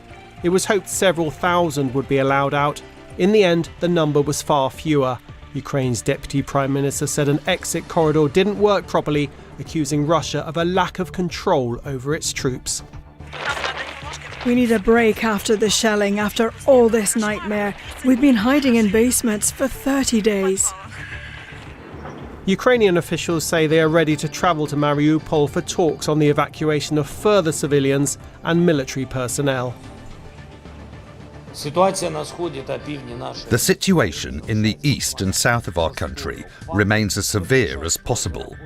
It was hoped several thousand would be allowed out. In the end, the number was far fewer. Ukraine's Deputy Prime Minister said an exit corridor didn't work properly, accusing Russia of a lack of control over its troops. We need a break after the shelling, after all this nightmare. We've been hiding in basements for 30 days. Ukrainian officials say they are ready to travel to Mariupol for talks on the evacuation of further civilians and military personnel. The situation in the east and south of our country remains as severe as possible.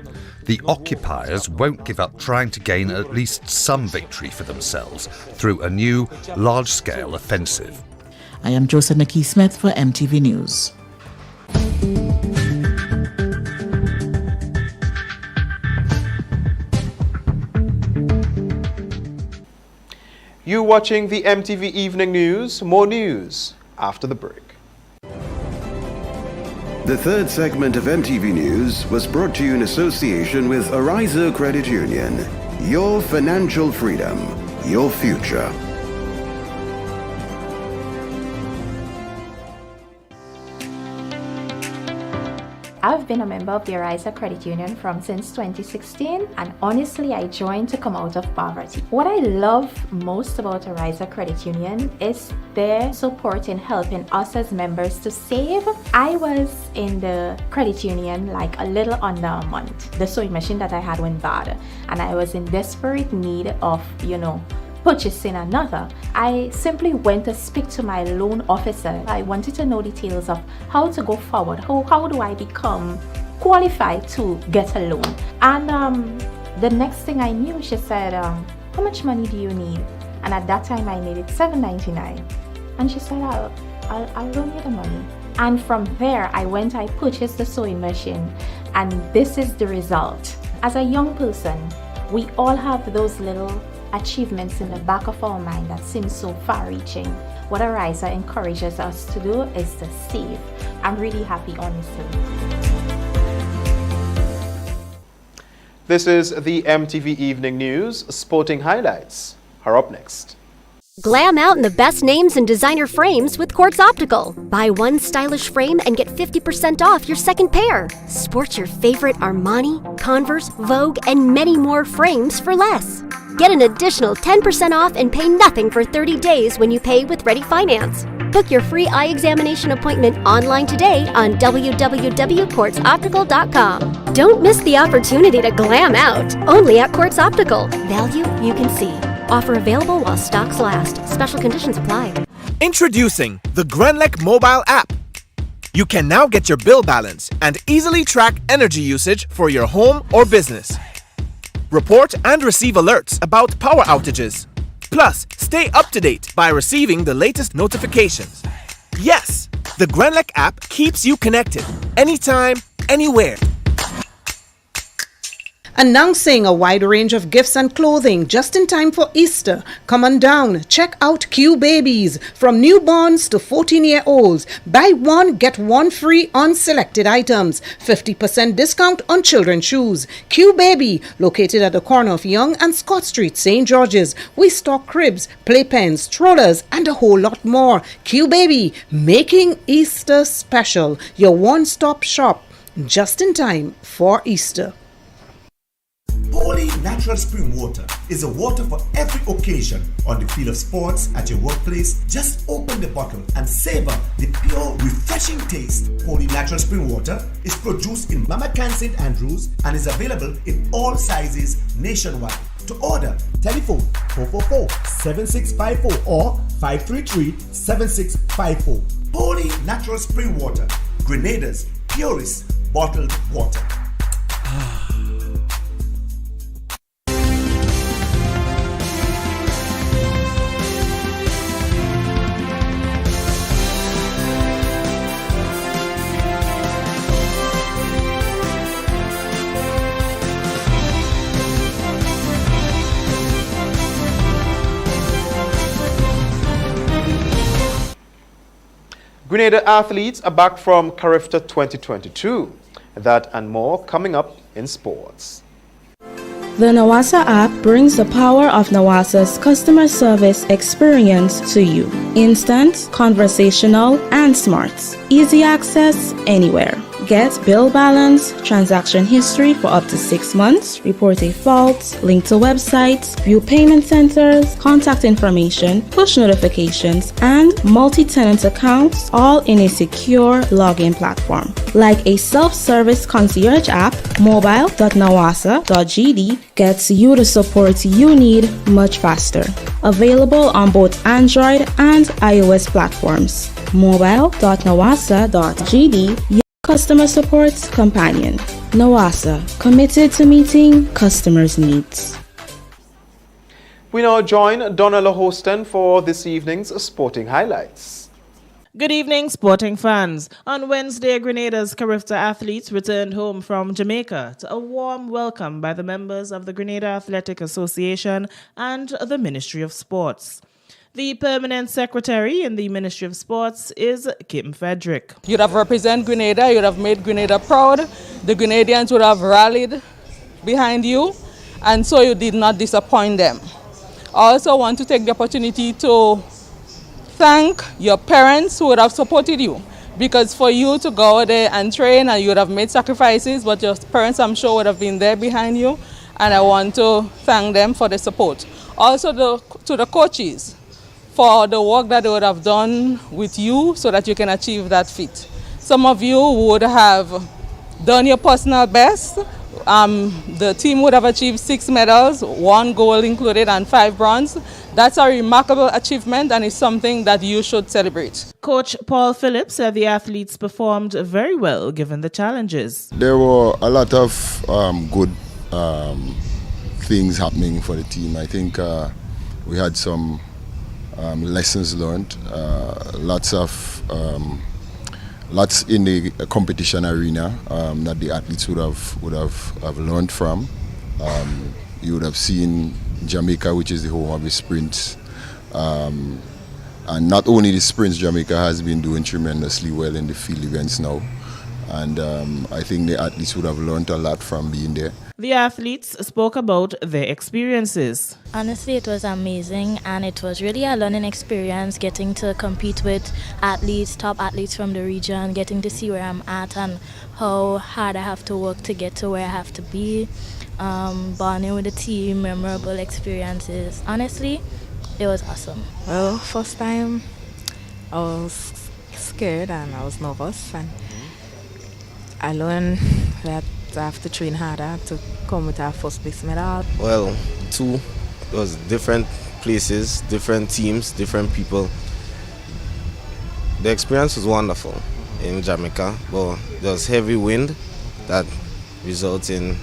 The occupiers won't give up trying to gain at least some victory for themselves through a new, large-scale offensive. I am Joseph McKee-Smith for MTV News. You're watching the MTV Evening News. More news after the break. The third segment of MTV News was brought to you in association with Ariza Credit Union. Your financial freedom, your future. I've been a member of the Ariza Credit Union since 2016, and honestly I joined to come out of poverty. What I love most about Ariza Credit Union is their support in helping us as members to save. I was in the credit union like a little under a month. The sewing machine that I had went bad, and I was in desperate need of, purchasing another. I simply went to speak to my loan officer. I wanted to know details of how to go forward. How do I become qualified to get a loan? And the next thing I knew, she said, how much money do you need? And at that time I needed $7.99. And she said, I'll loan you the money. And from there I purchased the sewing machine, and this is the result. As a young person, we all have those little achievements in the back of our mind that seem so far-reaching. What Ariza encourages us to do is to save. I'm really happy, honestly. This is the MTV Evening News. Sporting highlights are up next. Glam out in the best names and designer frames with Quartz Optical. Buy one stylish frame and get 50% off your second pair. Sport your favorite Armani, Converse, Vogue, and many more frames for less. Get an additional 10% off and pay nothing for 30 days when you pay with Ready Finance. Book your free eye examination appointment online today on www.quartzoptical.com. Don't miss the opportunity to glam out, only at Quartz Optical. Value you can see. Offer available while stocks last. Special conditions apply. Introducing the Grenlec mobile app. You can now get your bill balance and easily track energy usage for your home or business. Report and receive alerts about power outages. Plus, stay up to date by receiving the latest notifications. Yes, the Grenlec app keeps you connected anytime, anywhere. Announcing a wide range of gifts and clothing just in time for Easter. Come on down, check out Q Babies. From newborns to 14-year-olds. Buy one, get one free on selected items. 50% discount on children's shoes. Q Baby, located at the corner of Young and Scott Street, St. George's. We stock cribs, playpens, strollers, and a whole lot more. Q Baby, making Easter special. Your one-stop shop just in time for Easter. Holy Natural Spring Water is a water for every occasion. On the field of sports, at your workplace, just open the bottle and savor the pure, refreshing taste. Holy Natural Spring Water is produced in Mama Can St. Andrews and is available in all sizes nationwide. To order, telephone 444-7654 or 533-7654. Holy Natural Spring Water, Grenada's purest bottled water. Grenada athletes are back from Carifta 2022. That and more coming up in sports. The Nawasa app brings the power of Nawasa's customer service experience to you. Instant, conversational, and smart. Easy access anywhere. Get bill balance, transaction history for up to 6 months, report a fault, link to websites, view payment centers, contact information, push notifications, and multi-tenant accounts, all in a secure login platform. Like a self-service concierge app, mobile.nawasa.gd gets you the support you need much faster. Available on both Android and iOS platforms. mobile.nawasa.gd, your customer support companion. Nawasa, committed to meeting customers' needs. We now join Donna Hoston for this evening's sporting highlights. Good evening, sporting fans. On Wednesday, Grenada's Carifta athletes returned home from Jamaica to a warm welcome by the members of the Grenada Athletic Association and the Ministry of Sports. The permanent secretary in the Ministry of Sports is Kim Frederick. You'd have represented Grenada, you'd have made Grenada proud, the Grenadians would have rallied behind you, and so you did not disappoint them. I also want to take the opportunity to thank your parents who would have supported you, because for you to go there and train and you would have made sacrifices, but your parents, I'm sure, would have been there behind you, and I want to thank them for the support. Also to the coaches for the work that they would have done with you so that you can achieve that feat. Some of you would have done your personal best. The team would have achieved 6 medals, 1 gold included and 5 bronze. That's a remarkable achievement and is something that you should celebrate. Coach Paul Phillips said the athletes performed very well given the challenges. There were a lot of good things happening for the team. I think we had some lessons learned, lots in the competition arena that the athletes would have learned from. You would have seen Jamaica, which is the home of the sprints, and not only the sprints, Jamaica has been doing tremendously well in the field events now, and I think the athletes would have learned a lot from being there. The athletes spoke about their experiences. Honestly, it was amazing, and it was really a learning experience getting to compete with athletes, top athletes from the region, getting to see where I'm at and how hard I have to work to get to where I have to be, bonding with the team, memorable experiences. Honestly, it was awesome. Well, first time I was scared and I was nervous, and I learned that I have to train harder to come with our first place medal. Well, it was different places, different teams, different people. The experience was wonderful in Jamaica, but there was heavy wind that results in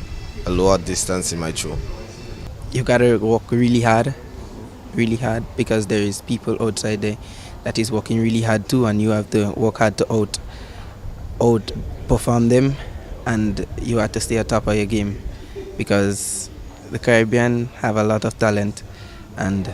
a lower distance in my throw. You gotta work really hard, because there is people outside there that is working really hard too, and you have to work hard to outperform them, and you have to stay on top of your game, because the Caribbean have a lot of talent and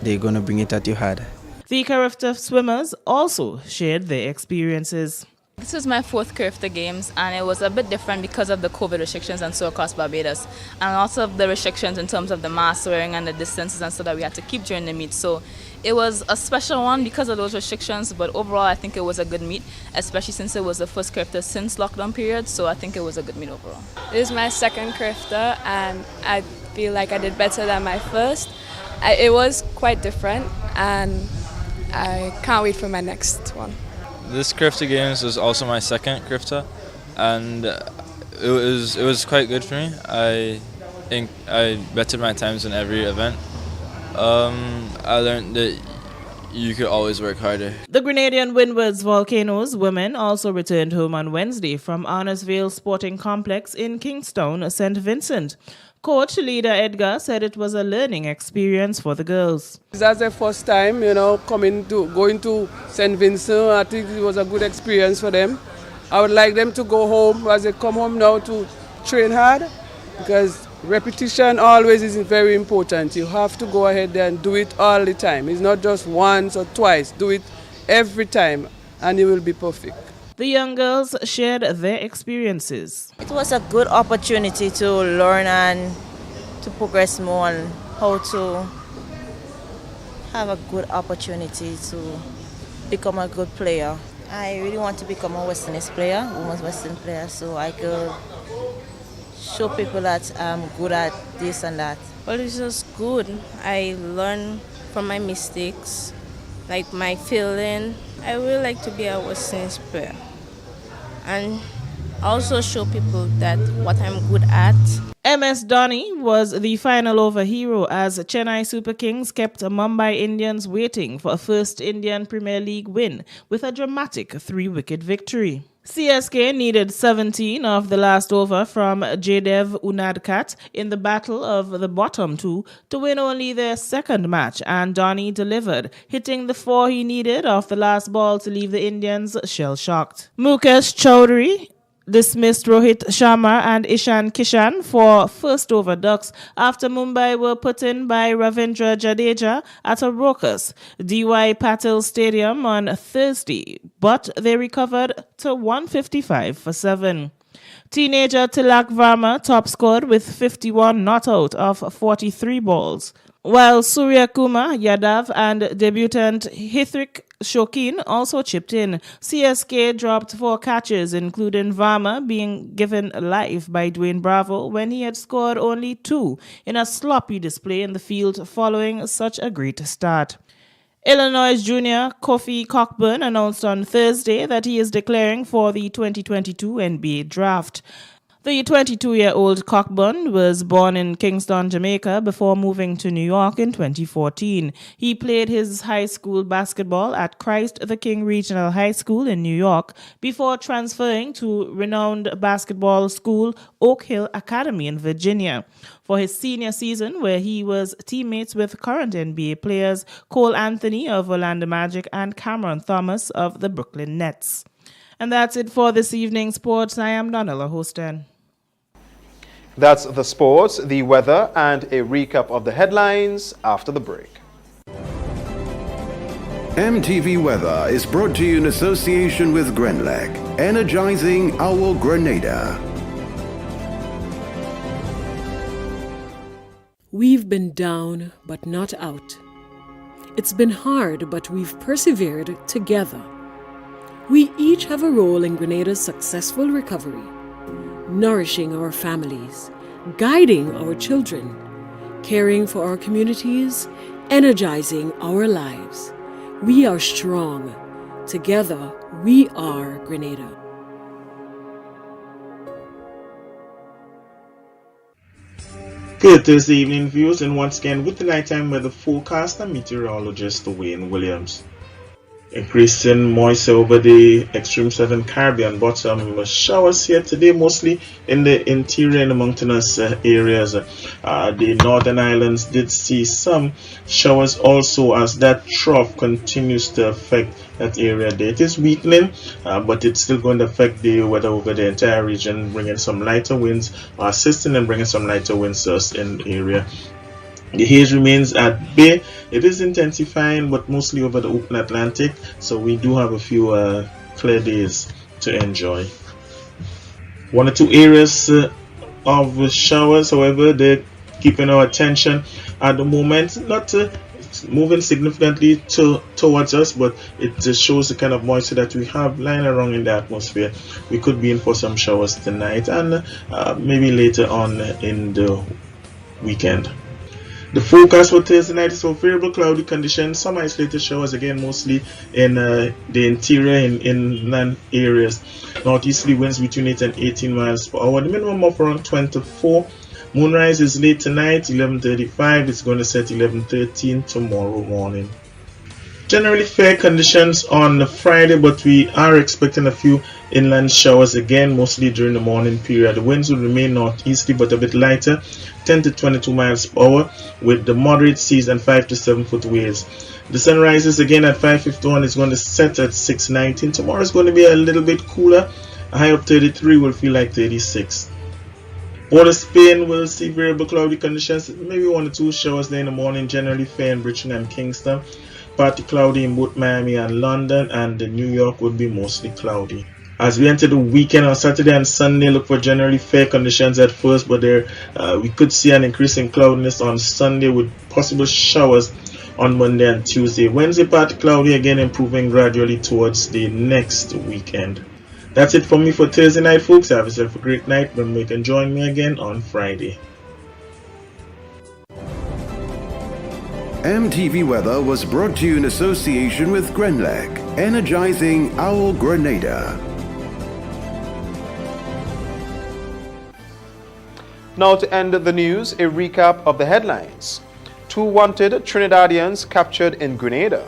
they're going to bring it at you hard. The Carifta swimmers also shared their experiences. This was my 4th Carifta Games, and it was a bit different because of the COVID restrictions and so across Barbados, and also the restrictions in terms of the mask wearing and the distances and so that we had to keep during the meet. So it was a special one because of those restrictions, but overall I think it was a good meet, especially since it was the first Carifta since lockdown period, so I think it was a good meet overall. This is my 2nd Carifta, and I feel like I did better than my first. It was quite different, and I can't wait for my next one. This Carifta Games was also my 2nd Carifta, and it was quite good for me. I think I bettered my times in every event. I learned that you could always work harder. The Grenadian Windwards Volcanoes women also returned home on Wednesday from Arnorsville Sporting Complex in Kingstown, St. Vincent. Coach Leader Edgar said it was a learning experience for the girls. That's their first time, going to St. Vincent. I think it was a good experience for them. I would like them to go home as they come home now to train hard, because repetition always is very important. You have to go ahead and do it all the time. It's not just once or twice. Do it every time, and it will be perfect. The young girls shared their experiences. It was a good opportunity to learn and to progress more on how to have a good opportunity to become a good player. I really want to become a West Indies player, women's West Indies player, so I could show people that I'm good at this and that. Well, it was good. I learned from my mistakes, like my feeling. I would like to be a West Indies player and also show people that what I'm good at. MS Dhoni was the final over hero as Chennai Super Kings kept Mumbai Indians waiting for a first Indian Premier League win with a dramatic 3-wicket victory. CSK needed 17 of the last over from Jaydev Unadkat in the battle of the bottom two to win only their second match, and Dhoni delivered, hitting the 4 he needed off the last ball to leave the Indians shell-shocked. Mukesh Chowdhury dismissed Rohit Sharma and Ishan Kishan for first over ducks after Mumbai were put in by Ravindra Jadeja at a raucous D.Y. Patil Stadium on Thursday, but they recovered to 155 for 7. Teenager Tilak Varma top scored with 51 not out of 43 balls, while Surya Kumar Yadav and debutant Hithrik Shokin also chipped in. CSK dropped 4 catches, including Varma being given life by Dwayne Bravo when he had scored only 2 in a sloppy display in the field following such a great start. Illinois junior Kofi Cockburn announced on Thursday that he is declaring for the 2022 NBA draft. The 22-year-old Cockburn was born in Kingston, Jamaica, before moving to New York in 2014. He played his high school basketball at Christ the King Regional High School in New York before transferring to renowned basketball school Oak Hill Academy in Virginia for his senior season, where he was teammates with current NBA players Cole Anthony of Orlando Magic and Cameron Thomas of the Brooklyn Nets. And that's it for this evening's sports. I am Donella Hostin. That's the sports, the weather, and a recap of the headlines after the break. MTV Weather is brought to you in association with Grenlec, energizing our Grenada. We've been down, but not out. It's been hard, but we've persevered together. We each have a role in Grenada's successful recovery, nourishing our families, guiding our children, caring for our communities, energizing our lives. We are strong. Together, we are Grenada. Good Thursday evening, viewers, and once again with the nighttime weather forecast and meteorologist Wayne Williams. Increasing moisture over the extreme southern Caribbean, but some showers here today, mostly in the interior and the mountainous areas. The northern islands did see some showers also, as that trough continues to affect that area. It is weakening, but it's still going to affect the weather over the entire region, bringing some lighter winds, assisting and bringing some lighter winds to us in the area. The haze remains at bay. It is intensifying, but mostly over the open Atlantic, so we do have a few clear days to enjoy. 1 or 2 areas of showers, however, they're keeping our attention at the moment. Not moving significantly towards us, but it just shows the kind of moisture that we have lying around in the atmosphere. We could be in for some showers tonight and maybe later on in the weekend. The forecast for Thursday night is for variable cloudy conditions, some isolated showers, again mostly in the interior and inland areas. Northeasterly winds between 8 and 18 miles per hour. The minimum of around 24. Moonrise is late tonight, 11:35. It's going to set 11:13 tomorrow morning. Generally fair conditions on Friday, but we are expecting a few inland showers again, mostly during the morning period. The winds will remain northeasterly but a bit lighter, 10 to 22 miles per hour, with the moderate seas and 5 to 7 foot waves. The sun rises again at 5:51. It's going to set at 6:19. Tomorrow is going to be a little bit cooler. A high of 33 will feel like 36. Port of Spain will see variable cloudy conditions, maybe 1 or 2 showers there in the morning, generally fair in Bridgeton and Kingston. partly cloudy in both Miami and London, and New York would be mostly cloudy. As we enter the weekend on Saturday and Sunday, look for generally fair conditions at first, but we could see an increase in cloudiness on Sunday with possible showers on Monday and Tuesday. Wednesday, partly cloudy again, improving gradually towards the next weekend. That's it for me for Thursday night, folks. Have yourself a great night. Remember, you can join me again on Friday. MTV Weather was brought to you in association with Grenlec, energizing our Grenada. Now to end the news, a recap of the headlines. 2 wanted Trinidadians captured in Grenada.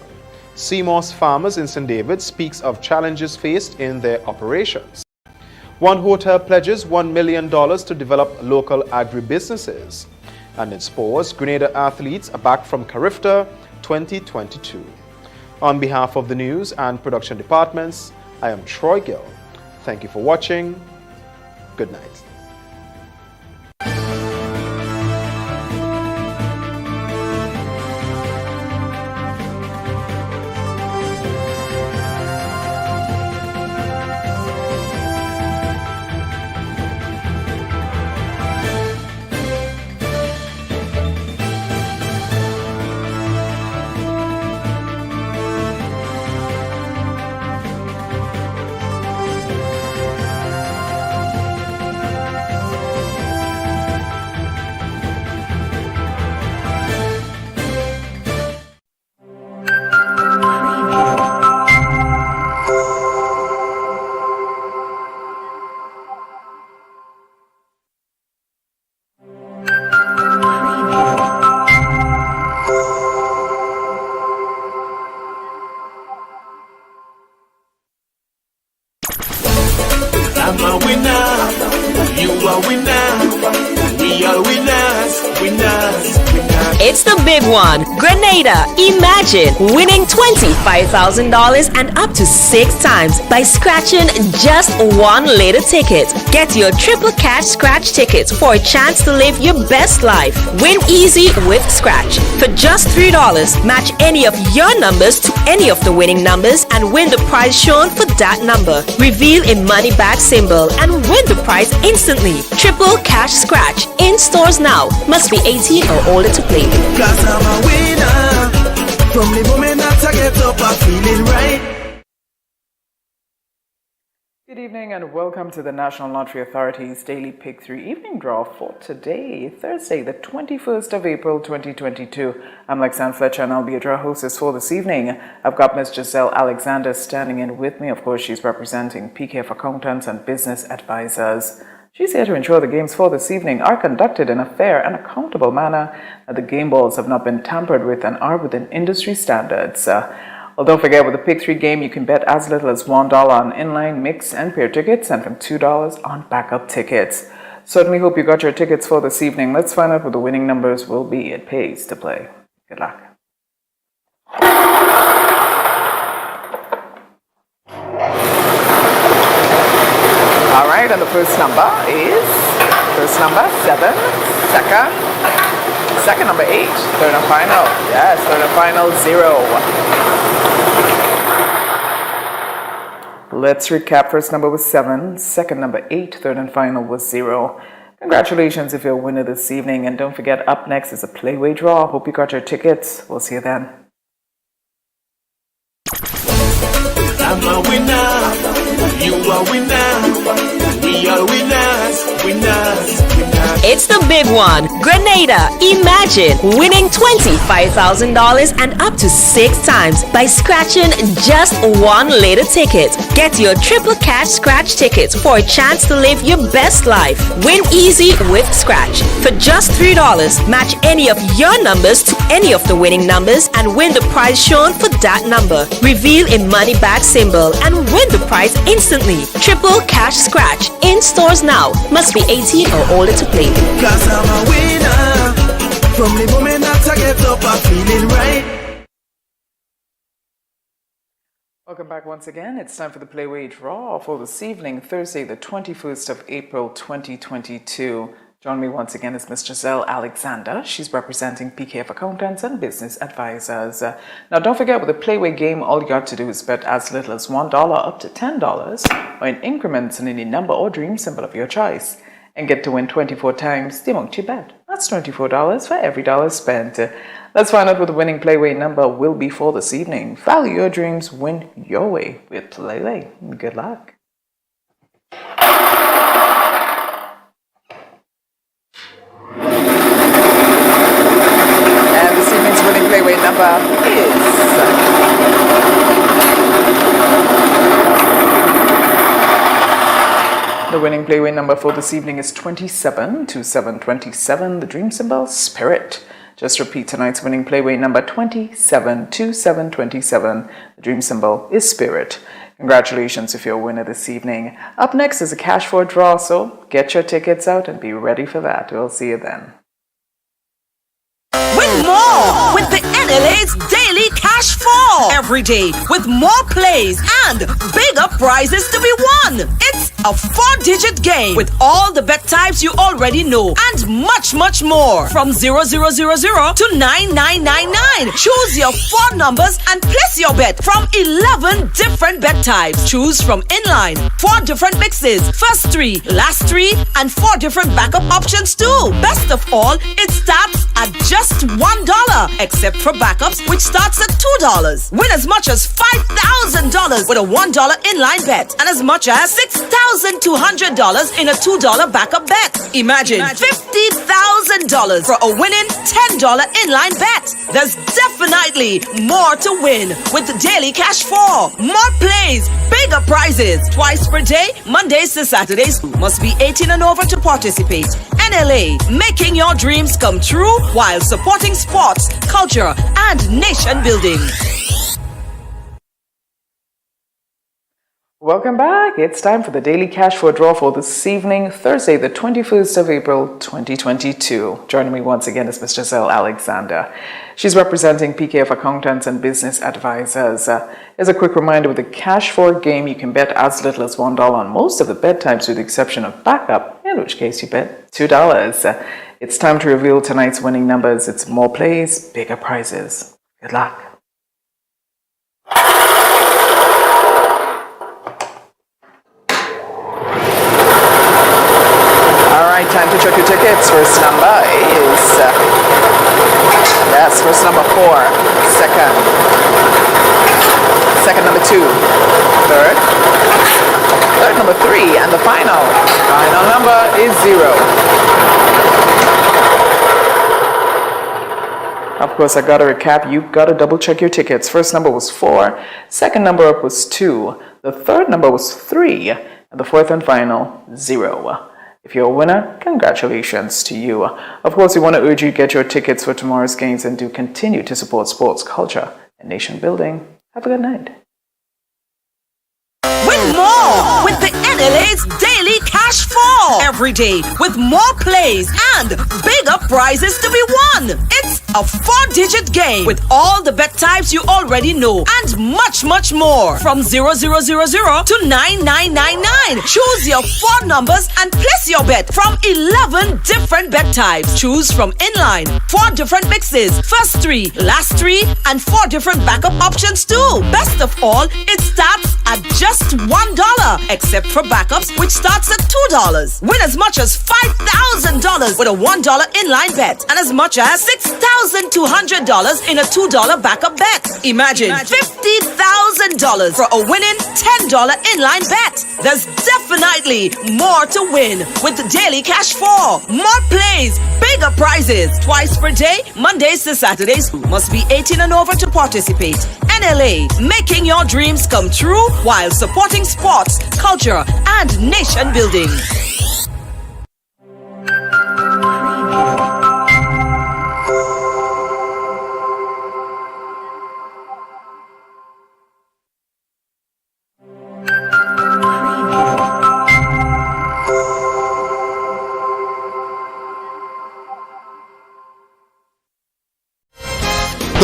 CMOS Farmers in St. David speaks of challenges faced in their operations. One hotel pledges $1 million to develop local agribusinesses. And in sports, Grenada athletes are back from Carifta 2022. On behalf of the news and production departments, I am Troy Gill. Thank you for watching. Good night. I'm a winner, you are winner, we are winners, winners, winners. It's the big one. Grenada, imagine winning $25,000 and up to 6 times by scratching just one lotto ticket. Get your triple cash scratch tickets for a chance to live your best life. Win easy with Scratch. For just $3, match any of your numbers to any of the winning numbers and win the prize shown for that number. Reveal a money bag symbol and win the prize instantly. Triple cash scratch in stores now. Must be 18 or older to play. Cause I'm a winner. From the moment that I get up, I'm feeling right. Good evening and welcome to the National Lottery Authority's Daily Pick 3 evening draw for today, Thursday, the 21st of April, 2022. I'm Lexanne Fletcher and I'll be your draw hostess for this evening. I've got Ms. Giselle Alexander standing in with me. Of course, she's representing PKF Accountants and Business Advisors. She's here to ensure the games for this evening are conducted in a fair and accountable manner, that the game balls have not been tampered with and are within industry standards. Well, don't forget, with the Pick 3 game, you can bet as little as $1 on inline, mix, and pair tickets, and from $2 on backup tickets. Certainly hope you got your tickets for this evening. Let's find out what the winning numbers will be. It pays to play. Good luck. All right, and the first number is 7, second number 8, third and final. Yes, third and final 0. Let's recap. First number was 7, second number 8, third and final was 0. Congratulations if you're a winner this evening, and don't forget, up next is a playway draw. Hope you got your tickets. We'll see you then. I'm a winner, you are winner, we are winners, winners, winners. It's the big one. Grenada, imagine winning $25,000 and up to 6 times by scratching just one lotto ticket. Get your triple cash scratch tickets for a chance to live your best life. Win easy with Scratch. For just $3, match any of your numbers to any of the winning numbers and win the prize shown for that number. Reveal a money bag symbol and win the prize instantly. Triple cash scratch in stores now. Must be 18 or older to play. Cause I'm a winner. From the moment that I get up, I'm feeling right. Welcome back once again. It's time for the playway draw for this evening, Thursday, the 21st of April, 2022. Joining me once again is Ms. Giselle Alexander. She's representing PKF Accountants and Business Advisors. Now, don't forget, with the Playway game, all you got to do is bet as little as $1 up to $10 or in increments in any number or dream symbol of your choice, and get to win 24 times the amount you bet. That's $24 for every dollar spent. Let's find out what the winning Playway number will be for this evening. Value your dreams, win your way with Playway. Good luck. And this evening's winning Playway number is... The winning Playway number for this evening is 272727. The dream symbol, Spirit. Just repeat tonight's winning Playway number 272727. The dream symbol is Spirit. Congratulations if you're a winner this evening. Up next is a cash for a draw, so get your tickets out and be ready for that. We'll see you then. Win more with the NLA's Daily Cash 4 every day with more plays and bigger prizes to be won. It's a 4-digit game with all the bet types you already know and much more from 0000 to 9999. Choose your 4 numbers and place your bet from 11 different bet types. Choose from inline, 4 different mixes, first 3, last 3, and 4 different backup options too. Best of all, it starts at just $1, except for backups, which starts at $2. Win as much as $5,000 with a $1 inline bet and as much as $6,200 in a $2 backup bet. Imagine $50,000 for a winning $10 inline bet. There's definitely more to win with the Daily Cash 4. More plays, bigger prizes, twice per day, Mondays to Saturdays. Must be 18 and over to participate. NLA, making your dreams come true while supporting sports, culture, and nation building. Welcome back. It's time for the Daily Cash for a draw for this evening, Thursday, the 21st of April, 2022. Joining me once again is Ms. Giselle Alexander. She's representing PKF Accountants and Business Advisors. As a quick reminder, with the Cash for game, you can bet as little as $1 on most of the bet types with the exception of backup, in which case you bet $2. It's time to reveal tonight's winning numbers. It's more plays, bigger prizes. Good luck. Alright, time to check your tickets. First number is... first number 4. Second number 2. Third number 3. And the final number is 0. Of course, I got to recap. You've got to double check your tickets. First number was 4. Second number up was 2. The third number was 3. And the fourth and final, 0. If you're a winner, congratulations to you. Of course, we want to urge you to get your tickets for tomorrow's games and do continue to support sports, culture, and nation building. Have a good night. Win more with the NLA's Daily Cash 4 every day with more plays and bigger prizes to be won. It's a 4-digit game with all the bet types you already know and much more from 0000 to 9999. Choose your 4 numbers and place your bet from 11 different bet types. Choose from inline, 4 different mixes, first 3, last 3, and 4 different backup options too. Best of all, it starts at just $1, except for backups, which starts at $2. Win as much as $5,000 with a $1 inline bet and as much as $6,200 in a $2 backup bet. Imagine $50,000 for a winning $10 inline bet. There's definitely more to win with the Daily Cash 4. More plays, bigger prizes, twice per day, Mondays to Saturdays. Must be 18 and over to participate. NLA, making your dreams come true while supporting sports, culture, and nation building.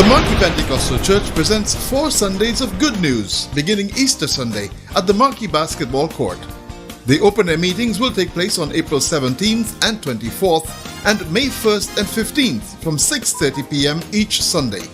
The Monkey Pentecostal Church presents 4 Sundays of good news, beginning Easter Sunday at the Monkey Basketball Court. The open-air meetings will take place on April 17th and 24th and May 1st and 15th from 6:30 p.m. each Sunday.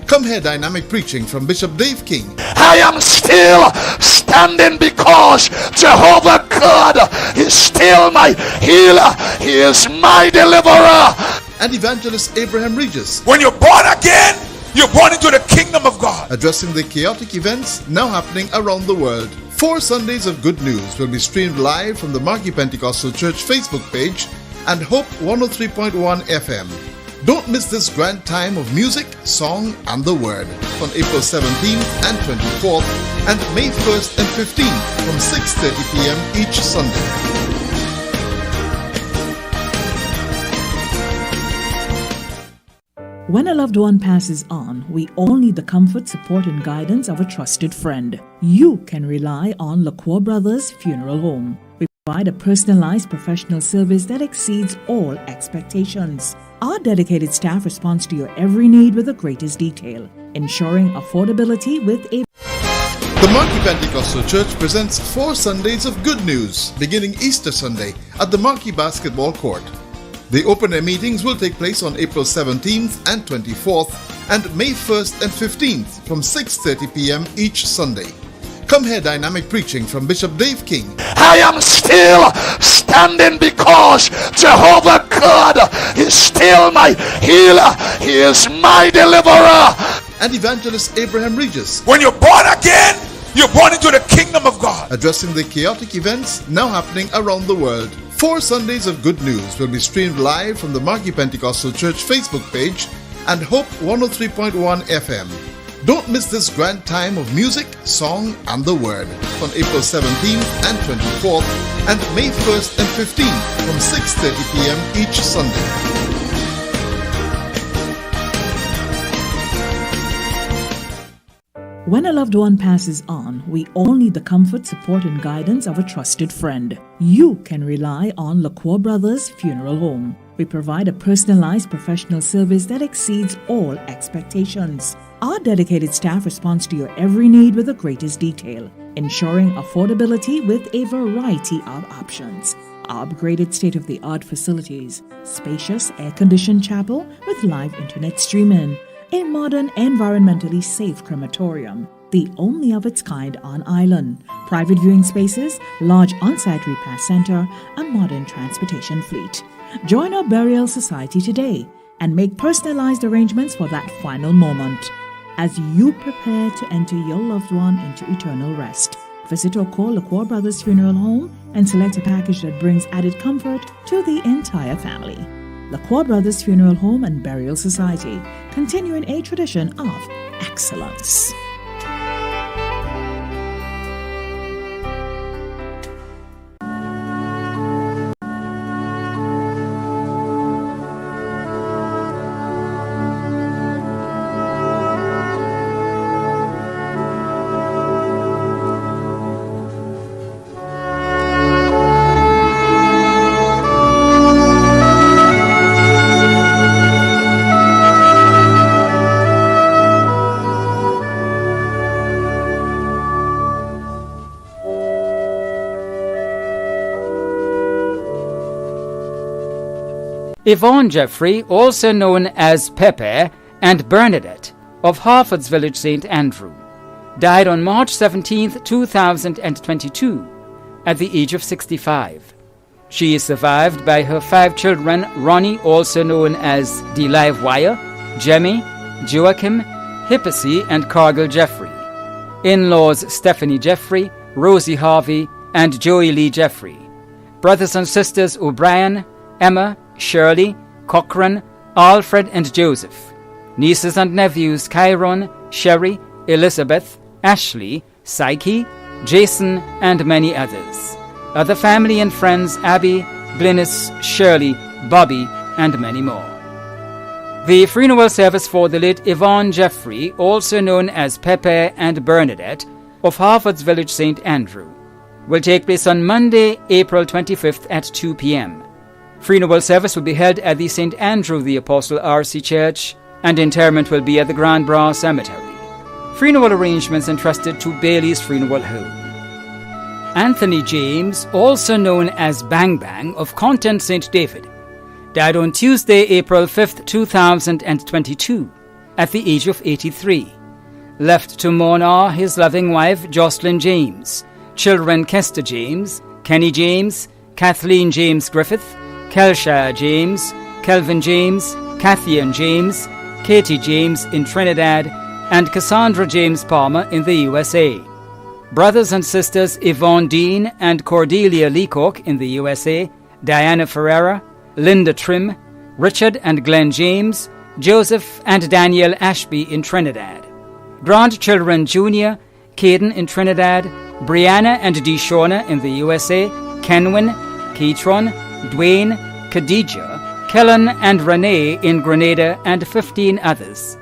Come hear dynamic preaching from Bishop Dave King. I am still standing because Jehovah God is still my healer. He is my deliverer. And Evangelist Abraham Regis. When you're born again, you're born into the kingdom of God. Addressing the chaotic events now happening around the world. 4 Sundays of Good News will be streamed live from the Marquee Pentecostal Church Facebook page and Hope 103.1 FM. Don't miss this grand time of music, song, and the Word on April 17th and 24th and May 1st and 15th from 6:30 p.m. each Sunday. When a loved one passes on, we all need the comfort, support, and guidance of a trusted friend. You can rely on LaCour Brothers Funeral Home. We provide a personalized professional service that exceeds all expectations. Our dedicated staff responds to your every need with the greatest detail, ensuring affordability with a... The Marquee Pentecostal Church presents 4 Sundays of Good News, beginning Easter Sunday at the Marquee Basketball Court. The open-air meetings will take place on April 17th and 24th and May 1st and 15th from 6:30 p.m. each Sunday. Come hear dynamic preaching from Bishop Dave King. I am still standing because Jehovah God is still my healer. He is my deliverer. And Evangelist Abraham Regis. When you're born again, you're born into the kingdom of God. Addressing the chaotic events now happening around the world. 4 Sundays of Good News will be streamed live from the Marquee Pentecostal Church Facebook page and Hope 103.1 FM. Don't miss this grand time of music, song, and the Word on April 17th and 24th and May 1st and 15th from 6:30 p.m. each Sunday. When a loved one passes on, we all need the comfort, support, and guidance of a trusted friend. You can rely on LaCour Brothers Funeral Home. We provide a personalized professional service that exceeds all expectations. Our dedicated staff responds to your every need with the greatest detail, ensuring affordability with a variety of options. Our upgraded state-of-the-art facilities, spacious air-conditioned chapel with live internet streaming, a modern, environmentally safe crematorium, the only of its kind on island, private viewing spaces, large on-site repast center, a modern transportation fleet. Join our burial society today and make personalized arrangements for that final moment. As you prepare to enter your loved one into eternal rest, visit or call LaCour Brothers Funeral Home and select a package that brings added comfort to the entire family. LaCour Brothers Funeral Home and Burial Society, continuing a tradition of excellence. Yvonne Jeffrey, also known as Pepe, and Bernadette of Harford's Village St. Andrew, died on March 17, 2022, at the age of 65. She is survived by her 5 children, Ronnie, also known as the Live Wire, Jemmy, Joachim, Hippesy, and Cargill Jeffrey. In-laws Stephanie Jeffrey, Rosie Harvey, and Joey Lee Jeffrey. Brothers and sisters O'Brien, Emma, Shirley, Cochran, Alfred, and Joseph. Nieces and nephews Chiron, Sherry, Elizabeth, Ashley, Psyche, Jason, and many others. Other family and friends Abby, Glynis, Shirley, Bobby, and many more. The funeral service for the late Yvonne Jeffrey, also known as Pepe and Bernadette, of Harford's Village St. Andrew, will take place on Monday, April 25th at 2 p.m. Funeral service will be held at the St. Andrew the Apostle RC Church, and interment will be at the Grand Bras Cemetery. Funeral arrangements entrusted to Bailey's Funeral Home. Anthony James, also known as Bang Bang of Content St. David, died on Tuesday, April 5th, 2022, at the age of 83. Left to mourn are his loving wife, Jocelyn James, children Kester James, Kenny James, Kathleen James Griffith, Kelshire James, Kelvin James, Kathian James, Katie James in Trinidad, and Cassandra James Palmer in the USA. Brothers and sisters Yvonne Dean and Cordelia Leacock in the USA, Diana Ferreira, Linda Trim, Richard and Glenn James, Joseph and Danielle Ashby in Trinidad. Grandchildren Junior, Caden in Trinidad, Brianna and Deshauna in the USA, Kenwin, Keitron, Dwayne, Khadija, Kellen and Renee in Grenada, and 15 others.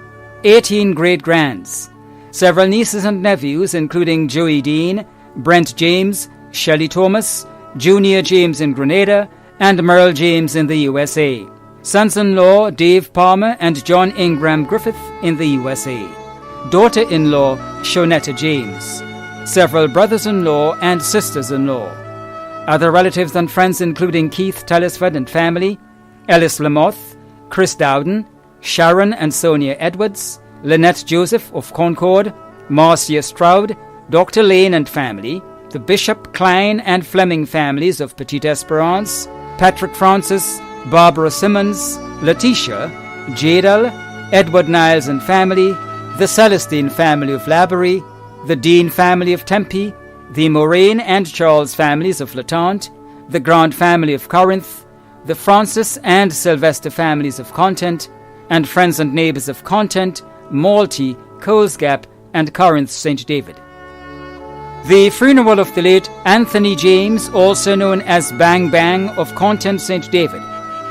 18 great-grands. Several nieces and nephews including Joey Dean, Brent James, Shelley Thomas, Junior James in Grenada, and Merle James in the USA. Sons-in-law Dave Palmer and John Ingram Griffith in the USA. Daughter-in-law Shonetta James. Several brothers-in-law and sisters-in-law. Other relatives and friends including Keith Tellisford and family, Ellis Lamoth, Chris Dowden, Sharon and Sonia Edwards, Lynette Joseph of Concord, Marcia Stroud, Dr. Lane and family, the Bishop, Klein and Fleming families of Petite Esperance, Patrick Francis, Barbara Simmons, Letitia, Jadal, Edward Niles and family, the Celestine family of Laborie, the Dean family of Tempe, the Moraine and Charles families of Latente, the Grant family of Corinth, the Francis and Sylvester families of Content, and friends and neighbours of Content, Malty, Coles Gap, and Corinth St. David. The funeral of the late Anthony James, also known as Bang Bang of Content St. David,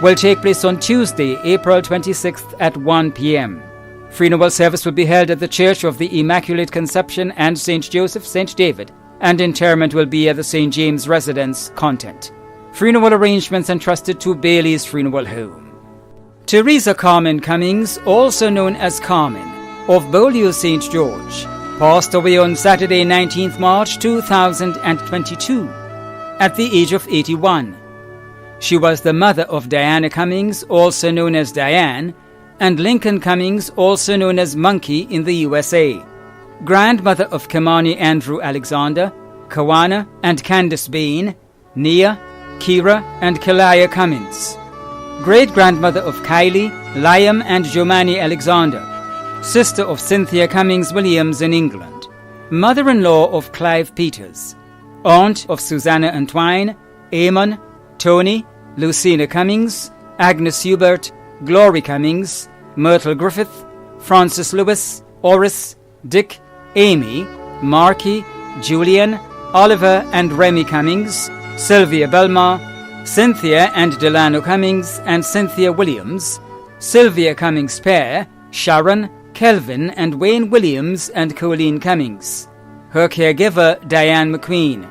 will take place on Tuesday, April 26th at 1 p.m. Funeral service will be held at the Church of the Immaculate Conception and St. Joseph, St. David, and interment will be at the St. James Residence, Content. Funeral arrangements entrusted to Bailey's Funeral Home. Teresa Carmen Cummings, also known as Carmen, of Beaulieu St. George, passed away on Saturday, 19th March 2022, at the age of 81. She was the mother of Diana Cummings, also known as Diane, and Lincoln Cummings, also known as Monkey in the USA. Grandmother of Kimani Andrew Alexander, Kawana and Candace Bain, Nia, Kira and Kelaya Cummings. Great-grandmother of Kylie, Liam and Jomani Alexander. Sister of Cynthia Cummings Williams in England. Mother-in-law of Clive Peters. Aunt of Susanna Antwine, Eamon, Tony, Lucina Cummings, Agnes Hubert, Glory Cummings, Myrtle Griffith, Francis Lewis, Oris, Dick, Amy, Marky, Julian, Oliver and Remy Cummings, Sylvia Belmar, Cynthia and Delano Cummings and Cynthia Williams, Sylvia Cummings pair, Sharon, Kelvin and Wayne Williams and Colleen Cummings. Her caregiver, Diane McQueen.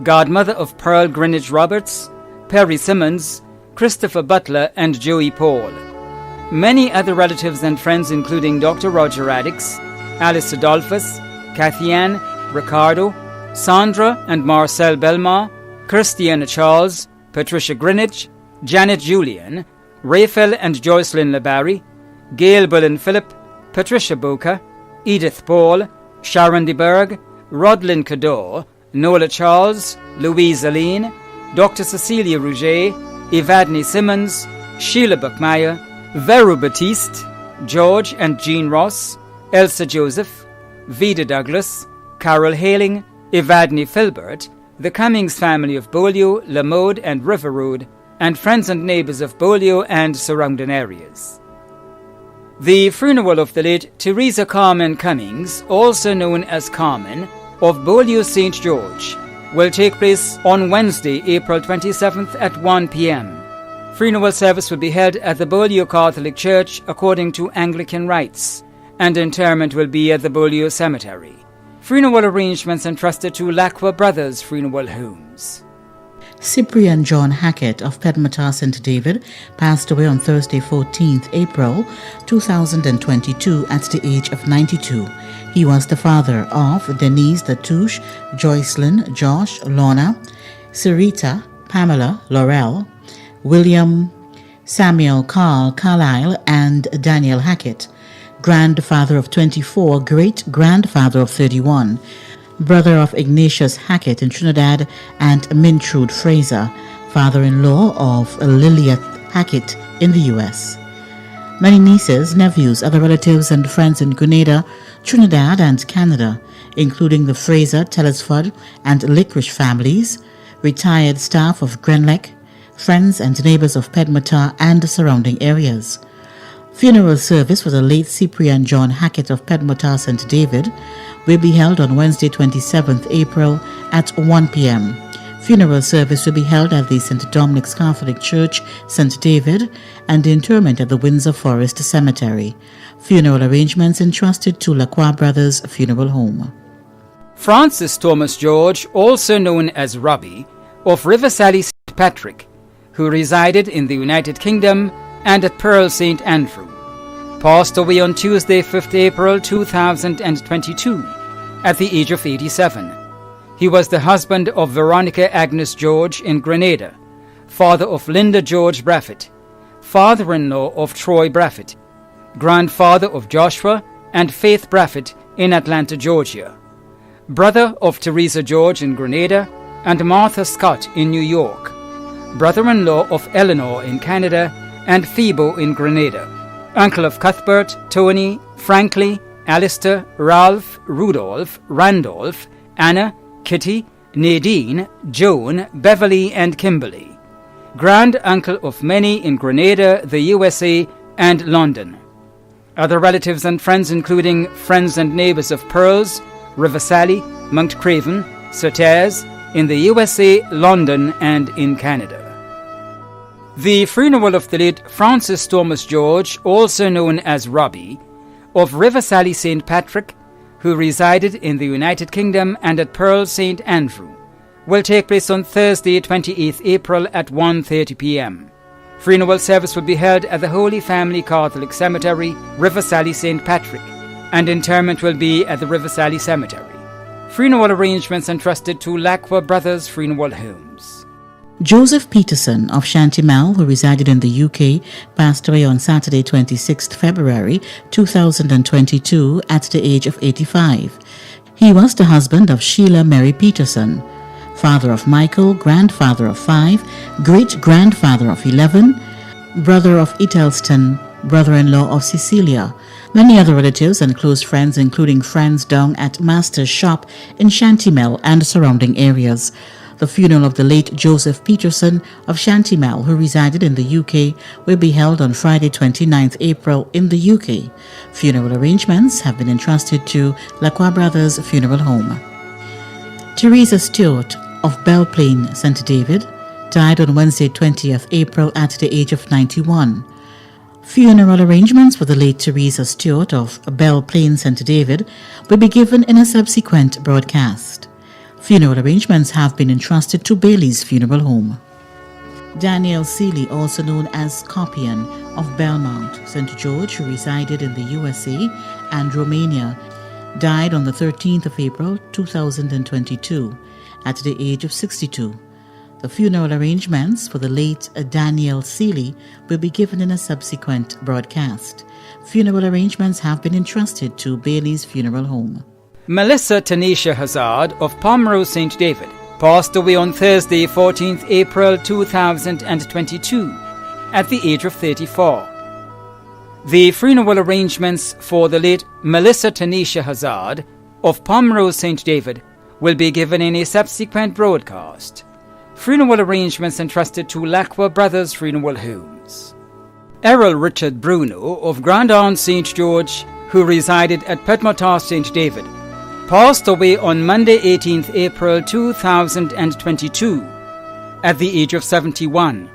Godmother of Pearl Greenwich Roberts, Perry Simmons, Christopher Butler and Joey Paul. Many other relatives and friends including Dr. Roger Radix, Alice Adolphus, Kathy Ann, Ricardo, Sandra and Marcel Belmar, Christiana Charles, Patricia Greenwich, Janet Julian, Raphael and Joycelyn LeBarry, Gail Bullen Phillip, Patricia Boca, Edith Paul, Sharon DeBerg, Rodlin Cador, Nola Charles, Louise Aline, Dr. Cecilia Rouget, Evadne Simmons, Sheila Buckmeyer, Veru Batiste, George and Jean Ross, Elsa Joseph, Vida Douglas, Carol Haling, Evadne Filbert, the Cummings family of Beaulieu, Lamode and River Road, and friends and neighbours of Beaulieu and surrounding areas. The funeral of the late Teresa Carmen Cummings, also known as Carmen, of Beaulieu St. George, will take place on Wednesday, April 27th at 1 p.m. Funeral service will be held at the Beaulieu Catholic Church according to Anglican rites, and interment will be at the Beaulieu Cemetery. Funeral arrangements entrusted to Lacqua Brothers Funeral Homes. Cyprian John Hackett of Pedmata St. David passed away on Thursday, 14th April 2022 at the age of 92. He was the father of Denise Latouche, Joycelyn, Josh, Lorna, Sarita, Pamela, Laurel, William, Samuel, Carl, Carlisle, and Daniel Hackett, grandfather of 24, great-grandfather of 31, brother of Ignatius Hackett in Trinidad, and Mintrude Fraser, father-in-law of Lillian Hackett in the U.S. Many nieces, nephews, other relatives and friends in Grenada, Trinidad and Canada, including the Fraser, Telesford, and Licorice families, retired staff of Grenlec, friends and neighbors of Pedmata and the surrounding areas. Funeral service for the late Cyprian John Hackett of Pedmata St. David will be held on Wednesday, 27th April at 1 p.m. Funeral service will be held at the St. Dominic's Catholic Church, St. David, and interment at the Windsor Forest Cemetery. Funeral arrangements entrusted to Lacroix Brothers Funeral Home. Francis Thomas George, also known as Robbie, of Riversally St. Patrick, who resided in the United Kingdom and at Pearl St. Andrew, passed away on Tuesday, 5th April 2022 at the age of 87. He was the husband of Veronica Agnes George in Grenada, father of Linda George Braffett, father-in-law of Troy Braffett, grandfather of Joshua and Faith Braffett in Atlanta, Georgia, brother of Teresa George in Grenada and Martha Scott in New York, brother-in-law of Eleanor in Canada and Phoebo in Grenada, uncle of Cuthbert, Tony, Frankly, Alistair, Ralph, Rudolph, Randolph, Anna, Kitty, Nadine, Joan, Beverly, and Kimberly, grand uncle of many in Grenada, the USA, and London. Other relatives and friends including friends and neighbors of Pearls, Riversally, Mount Craven, Surtees, in the USA, London, and in Canada. The funeral of the late Francis Thomas George, also known as Robbie, of Riversally St. Patrick, who resided in the United Kingdom and at Pearl St. Andrew, will take place on Thursday, 28th April at 1:30 p.m. Funeral service will be held at the Holy Family Catholic Cemetery, Riversally St. Patrick, and interment will be at the Riversally Cemetery. Funeral arrangements entrusted to Lacroix Brothers Funeral Homes. Joseph Peterson of Shantimel, who resided in the UK, passed away on Saturday, 26th February 2022 at the age of 85. He was the husband of Sheila Mary Peterson, father of Michael, grandfather of 5, great-grandfather of 11, brother of Itelston, brother-in-law of Cecilia. Many other relatives and close friends, including friends down at Master's shop in Shantimel and surrounding areas. The funeral of the late Joseph Peterson of Shantimel, who resided in the UK, will be held on Friday, 29th April in the UK. Funeral arrangements have been entrusted to Lacroix Brothers Funeral Home. Teresa Stewart of Belle Plaine, St. David, died on Wednesday, 20th April at the age of 91. Funeral arrangements for the late Teresa Stewart of Belle Plaine, St. David, will be given in a subsequent broadcast. Funeral arrangements have been entrusted to Bailey's Funeral Home. Daniel Seeley, also known as Scorpion of Belmont, St. George, who resided in the USA and Romania, died on the 13th of April 2022 at the age of 62. The funeral arrangements for the late Daniel Seeley will be given in a subsequent broadcast. Funeral arrangements have been entrusted to Bailey's Funeral Home. Melissa Tanisha Hazard of Pomereux St. David passed away on Thursday, 14th April 2022 at the age of 34. The funeral arrangements for the late Melissa Tanisha Hazard of Pomereux St. David will be given in a subsequent broadcast. Funeral arrangements entrusted to Lacroix Brothers Funeral Homes. Errol Richard Bruno of Grandon St. George, who resided at Pedmata St. David, passed away on Monday, 18th April 2022 at the age of 71.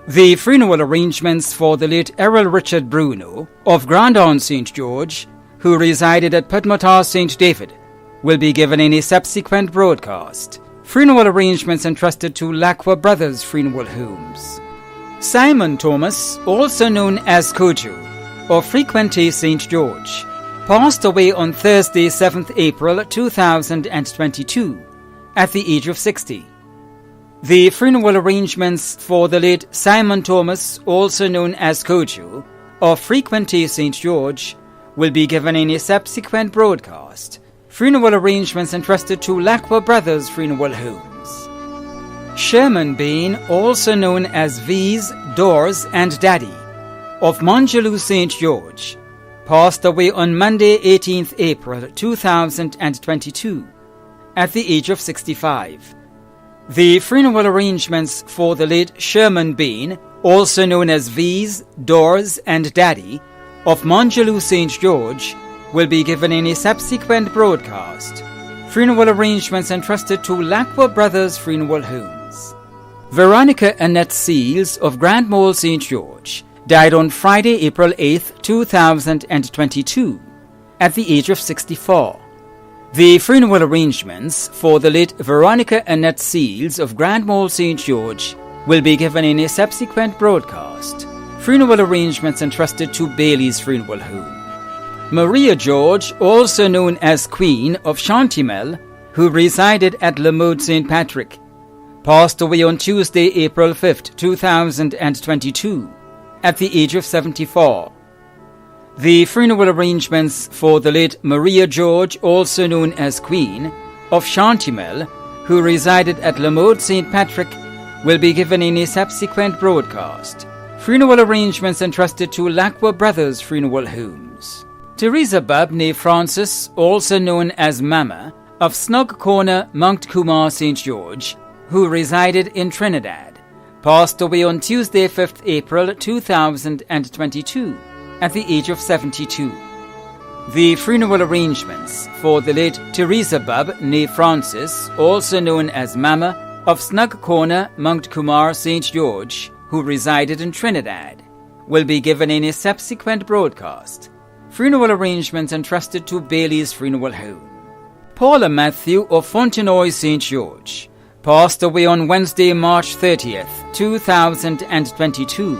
The funeral arrangements for the late Errol Richard Bruno of Grandon St. George, who resided at Pedmata St. David, will be given in a subsequent broadcast. Funeral arrangements entrusted to Lacqua Brothers Funeral Homes. Simon Thomas, also known as Kojo, of Frequente St. George, passed away on Thursday, 7th April 2022, at the age of 60. The funeral arrangements for the late Simon Thomas, also known as Kojo, of Frequente St. George, will be given in a subsequent broadcast. Funeral arrangements entrusted to Lacqua Brothers Funeral Homes. Sherman Bain, also known as V's, Doors and Daddy, of Monjaloo St. George, passed away on Monday, 18th April 2022, at the age of 65. The funeral arrangements for the late Sherman Bain, also known as V's, Doors and Daddy, of Monjaloo St. George, will be given in a subsequent broadcast. Funeral arrangements entrusted to Lacqua Brothers Funeral Homes. Veronica Annette Seals of Grand Mole St. George died on Friday, April 8, 2022, at the age of 64. The funeral arrangements for the late Veronica Annette Seals of Grand Mole St. George will be given in a subsequent broadcast. Funeral arrangements entrusted to Bailey's Funeral Home. Maria George, also known as Queen of Chantimel, who resided at Lamode St. Patrick, passed away on Tuesday, April 5, 2022, at the age of 74. The funeral arrangements for the late Maria George, also known as Queen of Chantimel, who resided at Lamode St. Patrick, will be given in a subsequent broadcast. Funeral arrangements entrusted to Lacqua Brothers Funeral Homes. Teresa Bubb née Francis, also known as Mama, of Snug Corner, Mount Kumar, St. George, who resided in Trinidad, passed away on Tuesday, 5th April 2022, at the age of 72. The funeral arrangements for the late Teresa Bubb née Francis, also known as Mama, of Snug Corner, Mount Kumar, St. George, who resided in Trinidad, will be given in a subsequent broadcast. Funeral arrangements entrusted to Bailey's Funeral Home. Paula Matthew of Fontenoy St. George passed away on Wednesday, March 30th, 2022,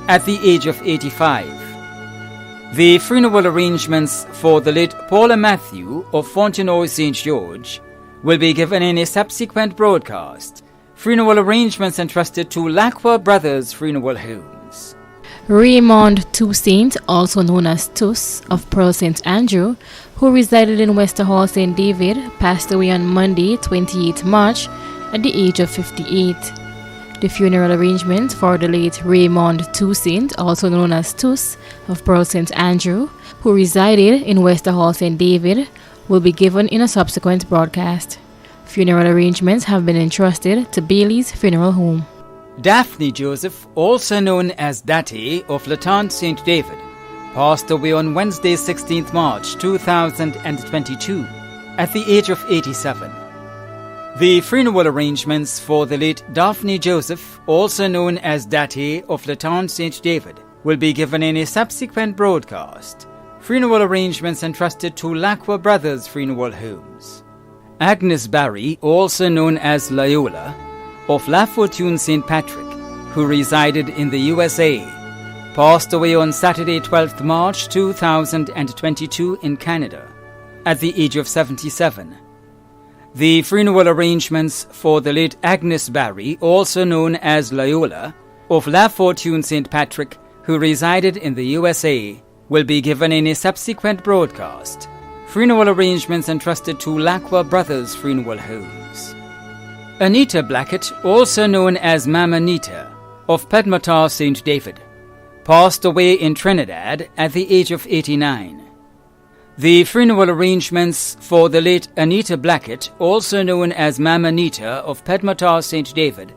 at the age of 85. The funeral arrangements for the late Paula Matthew of Fontenoy St. George will be given in a subsequent broadcast. Funeral arrangements entrusted to Lacqua Brothers Funeral Homes. Raymond Toussaint, also known as Tuss, of Pearl St. Andrew, who resided in Westerhall St. David, passed away on Monday, 28 March, at the age of 58. The funeral arrangements for the late Raymond Toussaint, also known as Tuss, of Pearl St. Andrew, who resided in Westerhall St. David, will be given in a subsequent broadcast. Funeral arrangements have been entrusted to Bailey's Funeral Home. Daphne Joseph, also known as Dati of Latente St. David, passed away on Wednesday, 16th March 2022, at the age of 87. The funeral arrangements for the late Daphne Joseph, also known as Dati of Latente St. David, will be given in a subsequent broadcast. Funeral arrangements entrusted to Lacqua Brothers Funeral Homes. Agnes Barry, also known as Loyola, of La Fortune St. Patrick, who resided in the USA, passed away on Saturday, 12th March 2022 in Canada, at the age of 77. The funeral arrangements for the late Agnes Barry, also known as Loyola, of La Fortune St. Patrick, who resided in the USA, will be given in a subsequent broadcast. Funeral arrangements entrusted to Lacqua Brothers Funeral Homes. Anita Blackett, also known as Mama Nita, of Pedmotar St. David, passed away in Trinidad at the age of 89. The funeral arrangements for the late Anita Blackett, also known as Mama Nita of Pedmotar St. David,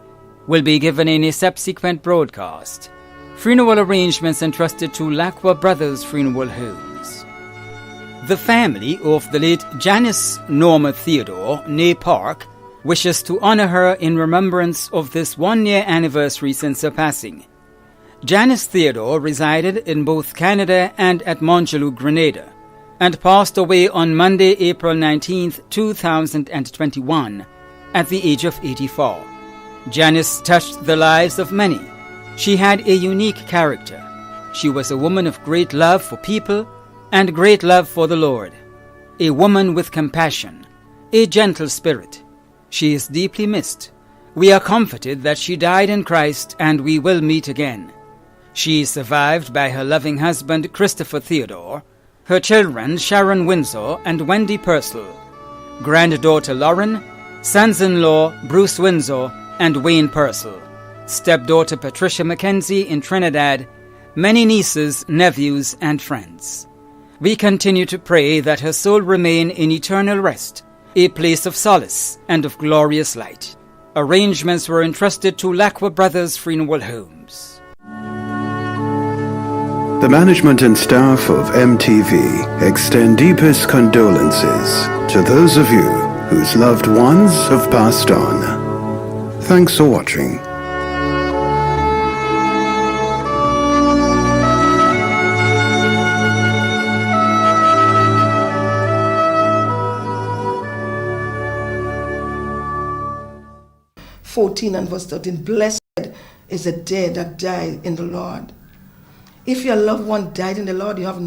will be given in a subsequent broadcast. Funeral arrangements entrusted to Lacqua Brothers Funeral Homes. The family of the late Janice Norma Theodore, née Park, wishes to honor her in remembrance of this one-year anniversary since her passing. Janice Theodore resided in both Canada and at Monjaloo, Grenada, and passed away on Monday, April 19, 2021, at the age of 84. Janice touched the lives of many. She had a unique character. She was a woman of great love for people and great love for the Lord. A woman with compassion, a gentle spirit. She is deeply missed. We are comforted that she died in Christ and we will meet again. She is survived by her loving husband Christopher Theodore, her children Sharon Windsor and Wendy Purcell, granddaughter Lauren, sons-in-law Bruce Windsor and Wayne Purcell, stepdaughter Patricia Mackenzie in Trinidad, many nieces, nephews, and friends. We continue to pray that her soul remain in eternal rest, a place of solace and of glorious light. Arrangements were entrusted to Lacwa Brothers Funeral Homes. The management and staff of MTV extend deepest condolences to those of you whose loved ones have passed on. Thanks for watching. And verse 13, blessed is the day that died in the Lord. If your loved one died in the Lord, you have